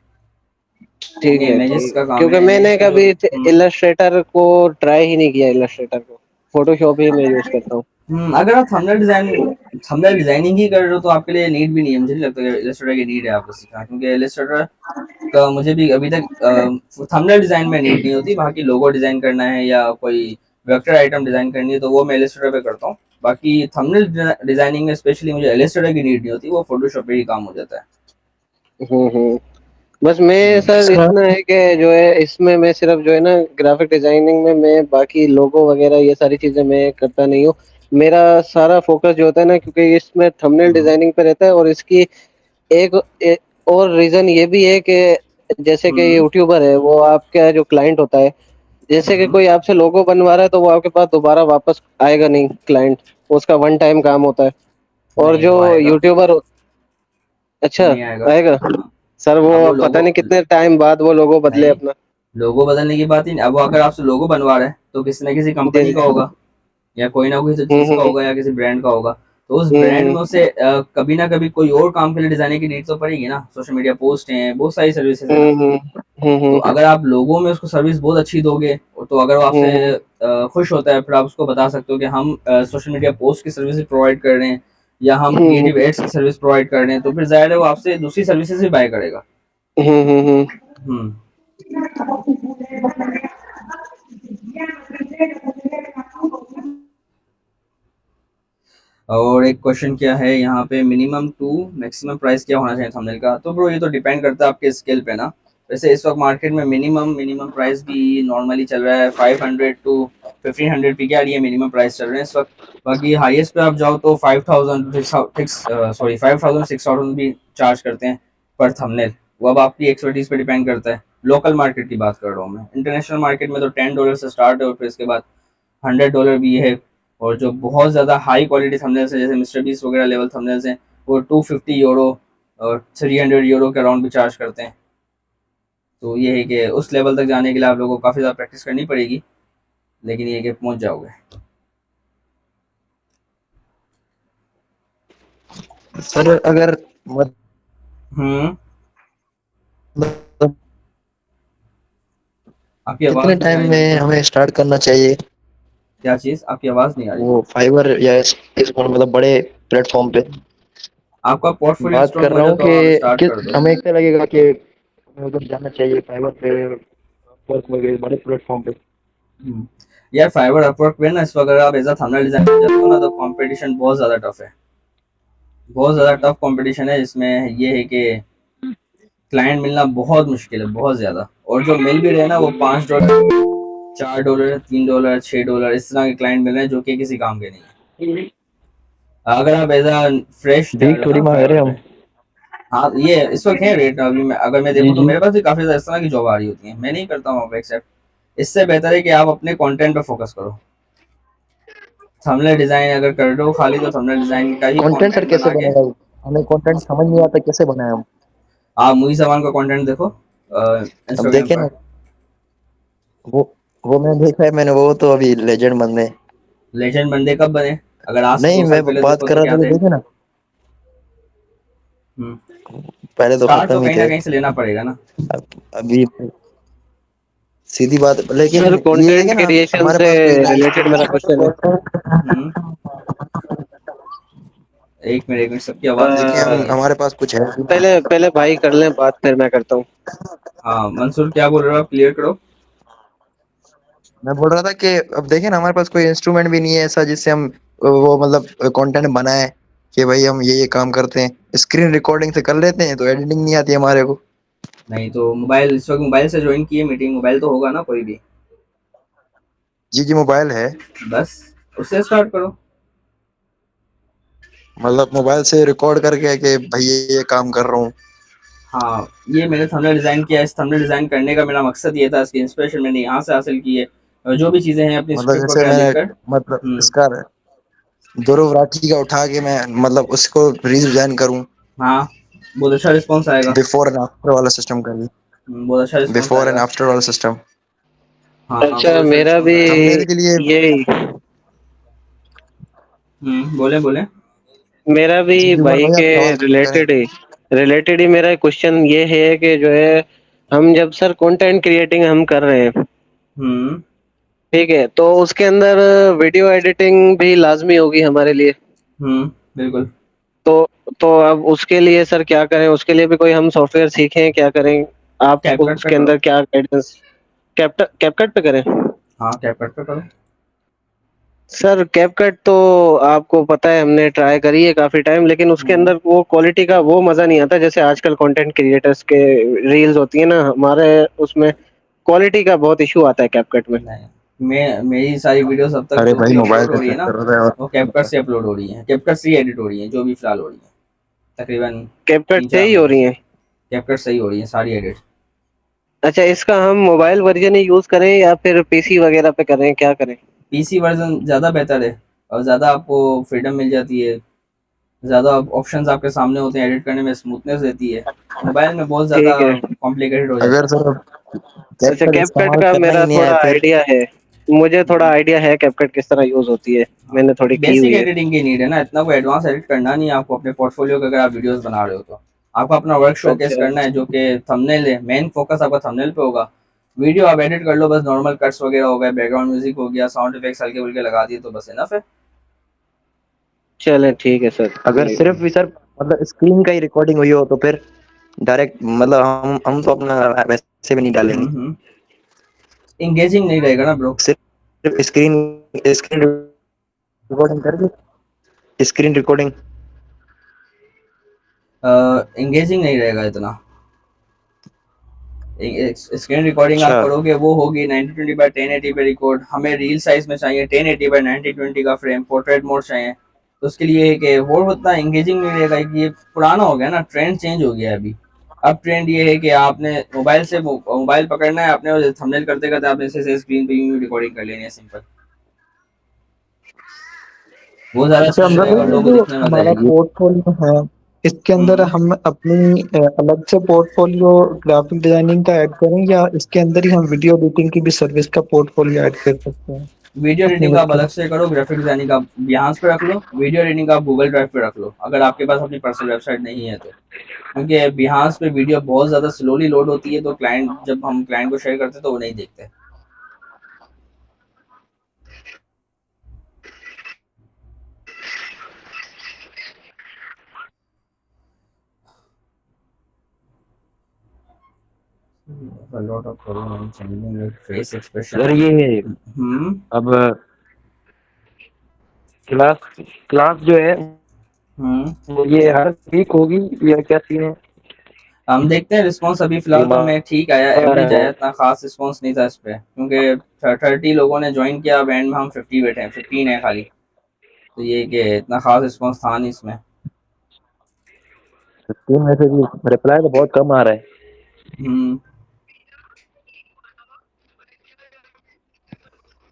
ठीक ये है इमेजेस ठीक का है, काम क्योंकि है, इमेज मैंने का जो कभी इलस्ट्रेटर को ट्राई ही नहीं किया, इलस्ट्रेटर को फोटोशॉप ही मैं यूज करता हूँ। अगर आप थंबनेल डिजाइनिंग ही कर रहे हो तो आपके लिए नीड भी नहीं है। मुझे नहीं लगता कि इलस्ट्रेटर की नीड है आपको सीखना, क्योंकि इलस्ट्रेटर का मुझे भी अभी तक थंबनेल डिजाइन में नीड नहीं होती। बाकी लोगो डिजाइन करना है या कोई वेक्टर आइटम डिजाइन करनी है तो वो मैं इलस्ट्रेटर पे करता हूँ। बाकी थंबनेल डिजाइनिंग में स्पेशली मुझे इलस्ट्रेटर की नीड नहीं होती, वो फोटोशॉप पे ही काम हो जाता है। हम्म। बस मैं सर सर इतना है कि जो है इसमें मैं सिर्फ जो है ना ग्राफिक डिजाइनिंग में मैं बाकी लोगो वगैरह ये सारी चीजें मैं करता नहीं हूँ। मेरा सारा फोकस जो होता है ना, क्योंकि इसमें थंबनेल हम्म डिजाइनिंग पे रहता है, और इसकी एक और रीजन ये भी है कि जैसे कि हम्म यूट्यूबर है, वो आपका जो क्लाइंट होता है, जैसे कि हम्म। कोई आपसे लोगो बनवा रहा है तो वो आपके पास दोबारा वापस आएगा नहीं क्लाइंट, उसका वन टाइम काम होता है। और नहीं जो वो आएगा, यूट्यूबर, अच्छा, क्यों नहीं आएगा। आएगा हाँ, सर, अब वो वो पता लोगो, नहीं कितने टाइम बाद वो लोगो बदले नहीं अपना। लोगो बदलने की बात ही नहीं। अब वो अगर आपसे लोगो बनवा रहे हैं तो किसी न किसी जी कंपनी जी। का होगा, या कोई ना कोई तो चीज का हम्म। होगा, या किसी ब्रांड का होगा। तो उस ब्रांड हम्म। में उसे कभी ना कभी कोई और काम के लिए डिजाइनिंग की नीड तो पड़ेगी ना। सोशल मीडिया पोस्ट हैं, बहुत सारी सर्विसेज है ना। हम्म। तो हम्म। अगर आप लोगों में उसको सर्विस बहुत अच्छी दोगे, तो अगर वो आपसे हम्म। खुश होता है, फिर आप उसको बता सकते हो कि हम सोशल मीडिया पोस्ट की सर्विस प्रोवाइड कर रहे हैं, या हम हम्म। क्रिएटिव एड्स की सर्विस प्रोवाइड कर रहे हैं, तो फिर जाहिर है वो आपसे दूसरी सर्विसेज भी बाय करेगा। हम्म। हम्म। और एक क्वेश्चन क्या है यहाँ पे, मिनिमम टू मैक्सिमम प्राइस क्या होना चाहिए थंबनेल का। तो ब्रो ये तो डिपेंड करता है आपके स्केल पे ना। वैसे इस वक्त मार्केट में मिनिमम प्राइस भी नॉर्मली चल रहा है 500 टू 1500 पी के लिए मिनिमम प्राइस चल रहे हैं इस वक्त। बाकी हाईएस्ट पे आप जाओ तो 5000 सॉरी 5000 6000 भी चार्ज करते हैं पर थंबनेल। वो अब आपकी एक्सपर्टीज पे डिपेंड करता है। लोकल मार्केट की बात कर रहा हूँ मैं। इंटरनेशनल मार्केट में तो $10 से स्टार्ट है, और फिर इसके बाद $100 भी है। और जो बहुत ज़्यादा हाई क्वालिटी थंबनेल्स हैं, जैसे मिस्टर बीस वगैरह लेवल थंबनेल्स हैं, वो €250 और €300 के अराउंड भी चार्ज करते हैं। तो ये है कि उस लेवल तक जाने के लिए आप लोगों को काफ़ी ज़्यादा प्रैक्टिस करनी पड़ेगी, लेकिन ये है कि पहुँच जाओगे। सर अगर हम्म। मतलब आपकी कितने आवाज़ नहीं आ टाइम रही में मंसूर। हमें स्टार्ट करना चाहिए क्या चीज़, आपकी आवाज़ नहीं आ रही। वो फाइवर या इस मतलब बड़े प्लेटफॉर्म पे आपका पोर्टफोलियो बात स्ट्रांग कर हो रहा जाए हूँ तो कि आप स्टार्ट किस कर दो। हमें क्या लगेगा कि हमें उधर जाना चाहिए फाइवर पे वर्क वगैरह बड़े प्लेटफॉर्म पे। हम्म। यार फाइवर अपवर्क पे ना, इस वक्त अगर आप एज अ थंबनेल डिजाइन जाते हो ना, तो कंपटीशन बहुत ज़्यादा टफ है। बहुत ज़्यादा टफ कंपटीशन है। इसमें ये है कि क्लाइंट मिलना बहुत मुश्किल है, बहुत ज़्यादा। और जो मिल भी रहे हैं ना, वो $5, $4, $3, $6 इस तरह के क्लाइंट मिल रहे हैं जो कि किसी काम के नहीं है। अगर आप एज अ फ्रेश जा भीख रहे हो थोड़ी ना मांग फाइवर रहे हैं पे। हम। हाँ ये इस वक्त है रेट। अभी मैं अगर मैं जी देखूँ तो जी। मेरे पास भी काफ़ी ज़्यादा इस तरह की जॉब आ रही होती है। मैं नहीं करता हूँ अब एक्सेप्ट। इससे बेहतर है कि आप अपने कंटेंट पे फोकस करो। थंबनेल डिज़ाइन अगर कर रहे हो खाली, तो थंबनेल डिज़ाइन का ही कंटेंट सर कंटेंट कैसे बना के। बनेगा हमें कंटेंट समझ नहीं आता कैसे बनाए हम। आप मुही सामान का कंटेंट देखो अब इंस्टाग्राम देखे पर। ना वो वो मैंने देखा है मैंने वो तो अभी लेजेंड बंदे हैं। लेजेंड बंदे कब बने? अगर आज से नहीं 2 साल मैं पहले बात देखो कर तो रहा क्या था कि थे। देखे ना हम्म। पहले तो स्टार्ट तो खत्म ही कहीं ना थे। कहीं से लेना पड़ेगा ना। अभी सीधी बात लेकिन सर ये है कि कंटेंट ना क्रिएशन हमारे से पास कोई रिलेटेड मेरा क्वेश्चन है। हम्म। एक मिनट सबकी अ, आवाज़ नहीं देखिए सुन हम रही है। हमारे पास कुछ है भी नहीं। पहले पहले भाई कर लें बात, फिर मैं करता हूँ। हाँ मंसूर क्या बोल रहे हो आप, क्लियर करो। मैं बोल रहा था कि अब देखिए ना हमारे पास कोई इंस्ट्रूमेंट भी नहीं है ऐसा जिससे हम वो मतलब कंटेंट बनाए कि भाई हम ये काम करते हैं स्क्रीन रिकॉर्डिंग से कर लेते हैं तो एडिटिंग नहीं आती हमारे को। नहीं तो मोबाइल, इस वक्त मोबाइल से ज्वाइन किए मीटिंग, मोबाइल तो होगा ना कोई भी। जी जी मोबाइल है। बस उससे स्टार्ट करो। मतलब मोबाइल से रिकॉर्ड करके कि भाई ये काम कर रहा हूँ। हाँ ये मैंने थंबनेल डिज़ाइन किया। इस थंबनेल डिज़ाइन करने का मेरा मकसद ये था, इसकी इंस्पिरेशन मैंने यहाँ से हासिल की है। और जो भी चीज़ें हैं अपनी मतलब स्क्रिप्ट जैसे वगैरह मैं लिखकर। मतलब हम्म। इसका ध्रुव राठी का उठा के मैं मतलब उसको रीडिजाइन करूँ हाँ बहुत अच्छा रिस्पॉन्स आएगा। बिफोर एंड आफ्टर वाला सिस्टम कर बहुत अच्छा रिस्पॉन्स बिफोर एंड आएगा। आफ्टर वाला सिस्टम। हाँ हाँ अच्छा, बहुत अच्छा मेरा रिस्पॉन्स भी आएगा। थंबनेल के लिए यही बोले बोले। मेरा भी जी जी भाई भाई के आप सवाल करें। रिलेटेड ही मेरा क्वेश्चन ये है कि जो है, हम जब सर कंटेंट क्रिएटिंग हम कर रहे हैं, हम्म ठीक है, तो उसके अंदर वीडियो एडिटिंग भी लाजमी होगी हमारे लिए। बिल्कुल। तो तो अब उसके लिए सर क्या करें, उसके लिए भी कोई हम सॉफ्टवेयर सीखें, क्या करें? आप कैपकट पे उसके करो। अंदर क्या गाइडेंस? कैपकट पे करें? हाँ कैपकट पे करो। सर कैपकट तो आपको पता है हमने ट्राई करी है काफी टाइम, लेकिन उसके हम्म, अंदर वो क्वालिटी का वो मजा नहीं आता जैसे आजकल कंटेंट क्रिएटर्स के रील्स होती है ना, हमारे उसमें क्वालिटी का बहुत इशू आता है कैपकट में। नहीं, मैं मेरी सारी वीडियोस अब तक अरे जो भाई भी मोबाइल अपलोड से हो रही है चेक ना, करो तो और वो कैपकट से अपलोड हो रही है, कैपकट से ही एडिट हो रही है, जो भी फिलहाल हो रही है, तकरीबन कैपकट तीन से चार ही हो महीने रही से है? कैपकट से ही हो रही है सारी एडिट। अच्छा, इसका हम मोबाइल वर्जन ही यूज करें या फिर पीसी वगैरह पे करें, क्या करें? पीसी वर्जन ज़्यादा बेहतर है और ज़्यादा आपको फ्रीडम मिल जाती है, ज़्यादा ऑप्शंस आपके सामने होते हैं, एडिट करने में स्मूथनेस रहती है। मोबाइल में बहुत ज़्यादा ठीक है। कॉम्प्लिकेटेड हो अगर जाता है। सर अच्छा, कैपकट कैपकट इस्तेमाल का करना ही मेरा नहीं थोड़ा है फिर आइडिया है, मुझे थोड़ा आइडिया है कैपकट किस तरह यूज होती है, मैंने थोड़ी की बेसिक हुई है। एडिटिंग की नीड है ना, इतना कोई एडवांस एडिट करना नहीं है आपको अपने पोर्टफोलियो का, अगर आप वीडियोस बना रहे हो तो आपको अपना वर्क शोकेस अच्छा। करना है, जो कि थंबनेल है, मेन फोकस आपका थंबनेल पे होगा। वीडियो आप एडिट कर लो, बस नॉर्मल कट्स वगैरह हो गए, बैकग्राउंड म्यूजिक हो गया, साउंड इफेक्ट्स हल्के फुल्के लगा दिए तो बस इनफ है। चलें ठीक है सर। अगर सिर्फ भी सर मतलब स्क्रीन का ही रिकॉर्डिंग हुई हो तो फिर डायरेक्ट मतलब हम तो अपना वैसे भी नहीं डालेंगे। इंगेजिंग नहीं रहेगा ना ब्रो। सिर्फ स्क्रीन स्क्रीन रिकॉर्डिंग कर ली, स्क्रीन रिकॉर्डिंग। इंगेजिंग नहीं रहेगा इतना। स्क्रीन रिकॉर्डिंग आप अच्छा करोगे वो होगी 1920 बाय 1080 पे रिकॉर्ड, हमें रील साइज में चाहिए 1080 बाय 1920 का फ्रेम, पोर्ट्रेट मोड चाहिए, तो उसके लिए कि वो उतना इंगेजिंग नहीं रहेगा कि ये पुराना हो गया ना, ट्रेंड चेंज हो गया है अभी। अब ट्रेंड ये है कि आपने मोबाइल पकड़ना है आपने, और थंबनेल करते करते आपने ऐसे स्क्रीन पे यूं रिकॉर्डिंग कर लेनी है, सिंपल। वो ज्यादा अच्छा स्मूथ मतलब रहेगा और ये लोगों को जो दिखने में मजा हमारा आएगी। पोर्टफोलियो है इसके अंदर हम्म। हम अपनी अलग से पोर्टफोलियो ग्राफिक डिजाइनिंग का ऐड करें या इसके अंदर ही हम वीडियो एडिटिंग की भी सर्विस का पोर्टफोलियो ऐड कर सकते हैं वीडियो अपनी एडिटिंग आप अलग वेबसाइट? से करो, ग्राफिक डिजाइनिंग आप Behance पे रख लो, वीडियो एडिटिंग आप गूगल ड्राइव पे रख लो, अगर आपके पास अपनी पर्सनल वेबसाइट नहीं है तो। क्योंकि Behance पे वीडियो बहुत ज़्यादा स्लोली लोड होती है, तो क्लाइंट जब हम क्लाइंट को शेयर करते हैं तो वो नहीं देखते। A lot of problem in changing your face expression. Sir ये हम्म। अब क्लास क्लास जो है हम्म। वो ये हर वीक होगी या क्या सीन है? हम देखते हैं रिस्पॉन्स, अभी ये फिलहाल तो मैं ठीक आया, एवरेज हमारा आया, इतना खास रिस्पॉन्स नहीं था इस पे, क्योंकि 30 लोगों ने ज्वाइन किया, अब एंड में हम 50 बैठे हैं, 15 है खाली, तो ये कि इतना खास रिस्पॉन्स था नहीं इसमें। टीम में से भी रिप्लाई तो बहुत कम आ रहा है। हम्म।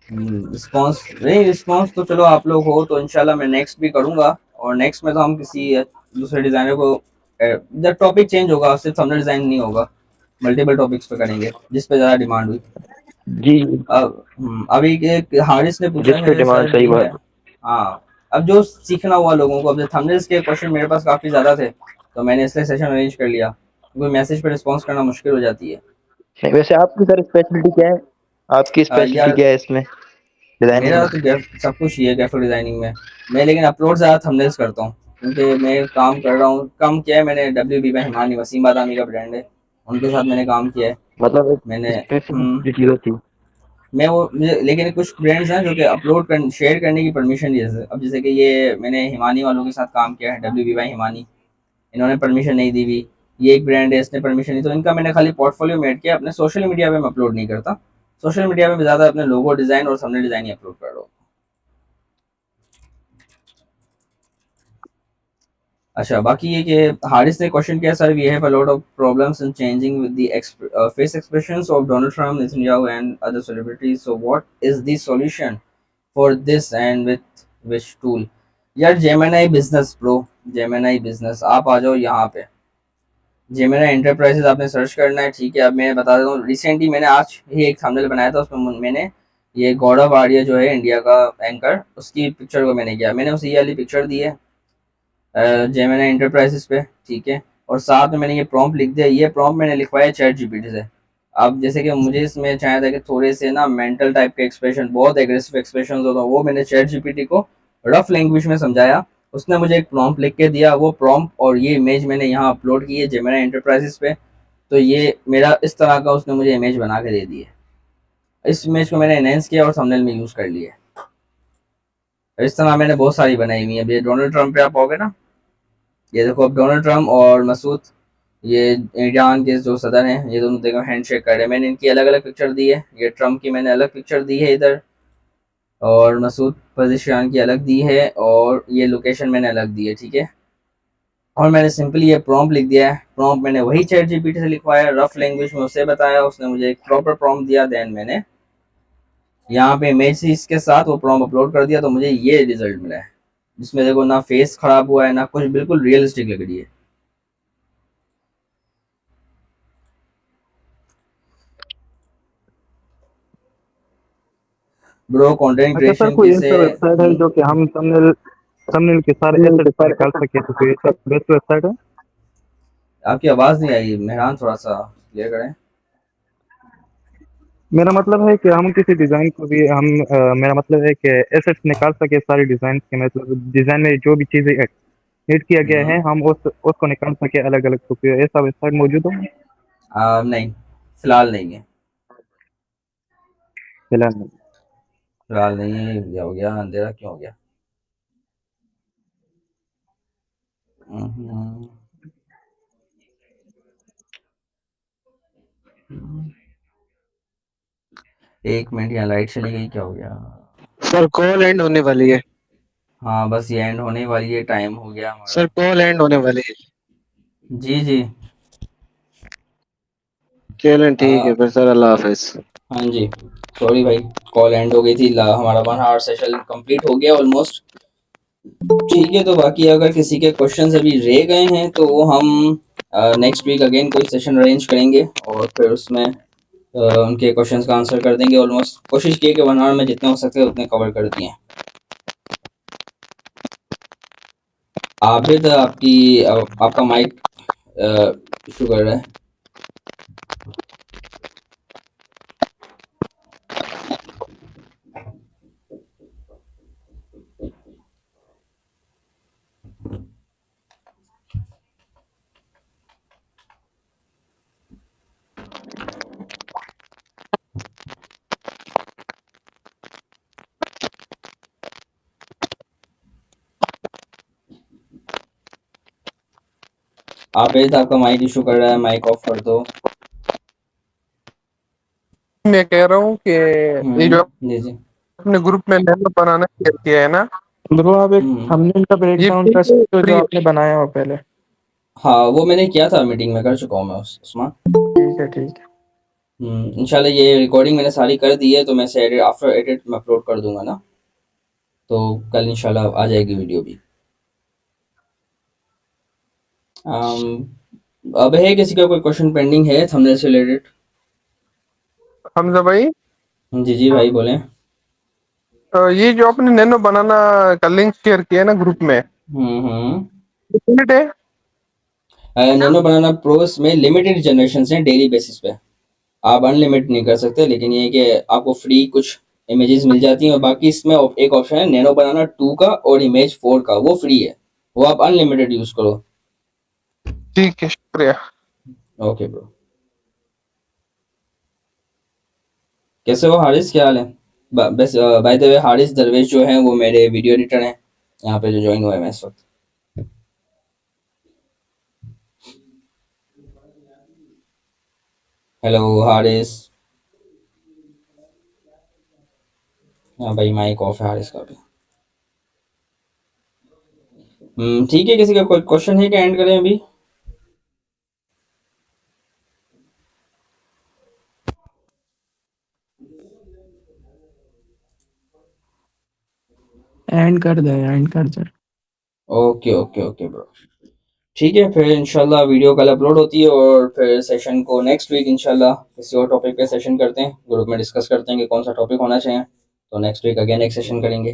रिस्पॉन्स नहीं, रिस्पॉन्स तो चलो आप लोग हो तो इंशाल्लाह मैं नेक्स्ट भी करूंगा, और नेक्स्ट में तो हम किसी दूसरे डिजाइनर को, जब टॉपिक चेंज होगा सिर्फ थंबनेल डिजाइन नहीं होगा, मल्टीपल टॉपिक्स पे करेंगे जिस पे ज़्यादा डिमांड हुई। जी अब अभी के हारिस ने पूछा जिस पे है डिमांड, सर सही ये है। बात। हाँ, अब जो सीखना हुआ लोगों को, अब जो थंबनेल्स के क्वेश्चन मेरे पास काफ़ी ज़्यादा थे, तो मैंने इसलिए सेशन अरेंज कर लिया, क्योंकि मैसेज पे रिस्पॉन्स करना मुश्किल हो जाती है। वैसे आपकी सर स्पेशलिटी क्या है, आपकी स्पेशलिटी यार क्या है इसमें डिजाइनिंग मेरा में? तो सब कुछ ही है ग्राफिक डिजाइनिंग में। मैं लेकिन अपलोड ज़्यादा थंबनेल्स करता हूँ, क्योंकि मैं काम कर रहा हूँ, कम किया है मैंने, WB में हिमानी वसीम बादामी का ब्रांड है, उनके साथ मैंने काम किया है। मतलब मैंने एक स्पेसिफिक चीज होती है। मैं वो मुझे लेकिन कुछ ब्रांड्स हैं जो कि शेयर करने की परमिशन नहीं, जैसे अब जैसे कि ये मैंने हिमानी वालों के साथ काम किया है, WB बाई हिमानी, इन्होंने परमिशन नहीं दी हुई। ये एक ब्रांड है, इसने परमिशन नहीं, तो इनका मैंने खाली पोर्टफोलियो में ऐड किया, अपने सोशल मीडिया पे मैं अपलोड नहीं करता। सोशल मीडिया पे मैं ज़्यादा अपने लोगो डिज़ाइन और थंबनेल डिज़ाइन ही अपलोड कर रहा हूँ। अच्छा, बाकी ये कि हारिस ने क्वेश्चन किया, sir we have a lot of problems in changing with the face expressions of Donald Trump, Netanyahu and other celebrities, so what is the solution for this and with which tool? यार Gemini business bro, Gemini business, आप आ जाओ यहाँ पे, Gemini enterprises आपने search करना है, ठीक है। अब मैं बता देता हूँ, रिसेंटली मैंने आज ही एक थंबनेल बनाया था, उसमें मैंने ये गौरव आर्य जो है इंडिया का एंकर, उसकी पिक्चर को मैंने किया, मैंने उसे ये वाली पिक्चर दी है जेमिनी एंटरप्राइजेस पे, ठीक है। और साथ में मैंने ये प्रॉम्प्ट लिख दिया, ये प्रॉम्प्ट मैंने लिखवाया चैट जीपीटी से। अब जैसे कि मुझे इसमें चाहिए था कि थोड़े से ना मेंटल टाइप के एक्सप्रेशन, बहुत एग्रेसिव एक्सप्रेशन होता है, वो मैंने चैट जीपीटी को रफ लैंग्वेज में समझाया, उसने मुझे एक प्रॉम्प्ट लिख के दिया, वो प्रॉम्प्ट और ये इमेज मैंने यहाँ अपलोड की है जेमिनी एंटरप्राइजेस पे, तो ये मेरा इस तरह का उसने मुझे इमेज बना के दे दी है। इस इमेज को मैंने एनहेंस किया और थंबनेल में यूज़ कर लिया। इस तरह मैंने बहुत सारी बनाई हुई है। अब ये डोनाल्ड ट्रंप पे आप आओगे ना, ये देखो अब डोनाल्ड ट्रंप और मसूद, ये ईरान के जो सदर हैं, ये दोनों देखो हैंडशेक कर रहे हैं। मैंने इनकी अलग अलग पिक्चर दी है, ये ट्रंप की मैंने अलग पिक्चर दी है इधर, और मसूद पजेशियान की अलग दी है, और ये लोकेशन मैंने अलग दी है, ठीक है। और मैंने सिंपली ये प्रॉम्प्ट लिख दिया है। प्रॉम्प्ट मैंने वही चैट जीपीटी से लिखवाया, रफ लैंग्वेज में उसे बताया, उसने मुझे एक प्रॉपर प्रॉम्प्ट दिया, देन मैंने यहाँ पे इमेजेस के साथ वो प्रॉम्प्ट अपलोड कर दिया, तो मुझे ये रिजल्ट मिला है, जिसमें देखो ना फेस खराब हुआ है ना कुछ, बिल्कुल रियलिस्टिक लग रही है। ब्रो कंटेंट अच्छा सर, क्रिएशन कोई किसे, ऐसा वेबसाइट है जो कि हम थंबनेल थंबनेल के सारे एसेट्स निकाल सके, तो कोई ऐसा बेस्ट वेबसाइट है? आपकी आवाज नहीं आई मेहरान, थोड़ा सा क्लियर करें। मेरा मतलब है कि हम किसी डिजाइन को भी हम मेरा मतलब है कि एसेट्स निकाल सके सारे डिजाइन के, मतलब डिजाइन में जो भी चीजें एड किया गया है हम उसको निकाल सके अलग अलग, तो कोई ऐसा वेबसाइट मौजूद है? नहीं, फिलहाल नहीं है, फिलहाल नहीं। फिलहाल नहीं है। क्या हो गया, अंधेरा क्यों हो गया? हम्म, एक मिनट, यहाँ लाइट चली गई, क्या हो गया? सर कॉल एंड होने वाली है। हाँ बस ये एंड होने वाली है, टाइम हो गया सर हमारा। कॉल एंड होने वाली है। जी जी। चलें ठीक है आ, फिर सर, अल्लाह हाफिज। हाँ जी, सॉरी भाई, कॉल एंड हो गई थी, हमारा 1 आवर सेशन कंप्लीट हो गया ऑलमोस्ट। ठीक है, तो बाकी अगर किसी के क्वेश्चंस अभी रह गए हैं तो वो हम नेक्स्ट वीक अगेन कोई सेशन अरेंज करेंगे, और फिर उसमें उनके क्वेश्चंस का आंसर कर देंगे। ऑलमोस्ट कोशिश की है कि 1 आवर में जितने हो सकते हैं उतने कवर कर दिए हैं। आबिद, आपका माइक इशू कर रहा है। आबिद, आपका माइक इशू कर रहा है, माइक ऑफ कर दो। मैं कह रहा हूँ कि ये जो जी जी। अपने ग्रुप में नैनो बनाना शेयर किया है ना, ब्रो आप एक थंबनेल का ये ब्रेकडाउन कर बिल्कुल सकते हो फ्री जो है। आपने बनाया हो पहले? हाँ वो मैंने किया था, मीटिंग में कर चुका हूँ मैं उस्मान। ठीक है ठीक है। इंशाल्लाह ये रिकॉर्डिंग मैंने सारी कर दी है, तो मैं इसे एडिट, आफ्टर एडिट में अपलोड कर दूंगा ना, तो कल इंशाल्लाह आ जाएगी वीडियो भी। अब है किसी का कोई क्वेश्चन पेंडिंग है थंबनेल से रिलेटेड? हमजा भाई, जी जी भाई बोलें। ये जो अपने नैनो बनाना का लिंक शेयर किया है ना ग्रुप में, हम्म। लिमिट है? नैनो बनाना प्रोस में लिमिटेड जनरेशन हैं डेली बेसिस पे, आप अनलिमिटेड नहीं कर सकते, लेकिन ये है कि आपको फ्री कुछ इमेजेस मिल जाती हैं, और बाकी इसमें एक ऑप्शन है नैनो बनाना 2 का और इमेज 4 का, वो फ्री है, वो आप अनलिमिटेड यूज करो। ठीक है, शुक्रिया। Okay bro. कैसे हो हारिस, क्या हाल है? बस बाय द वे, हारिस दरवेश जो है वो मेरे वीडियो एडिटर हैं, यहाँ पे जो ज्वाइन हुआ है मैं इस वक्त। हेलो हारिस। हाँ भाई, माइक ऑफ है हारिस का भी। ठीक है, किसी का कोई क्वेश्चन है क्या, एंड करें अभी? एंड कर दे, एंड कर दे। Okay okay okay bro. ठीक है, फिर इंशाल्लाह वीडियो कल अपलोड होती है, और फिर सेशन को नेक्स्ट वीक इंशाल्लाह किसी और टॉपिक पे सेशन करते हैं, ग्रुप में डिस्कस करते हैं कि कौन सा टॉपिक होना चाहिए, तो नेक्स्ट वीक अगेन एक सेशन करेंगे।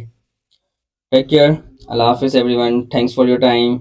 टेक केयर, अल्लाह हाफिज़ everyone, thanks for your time.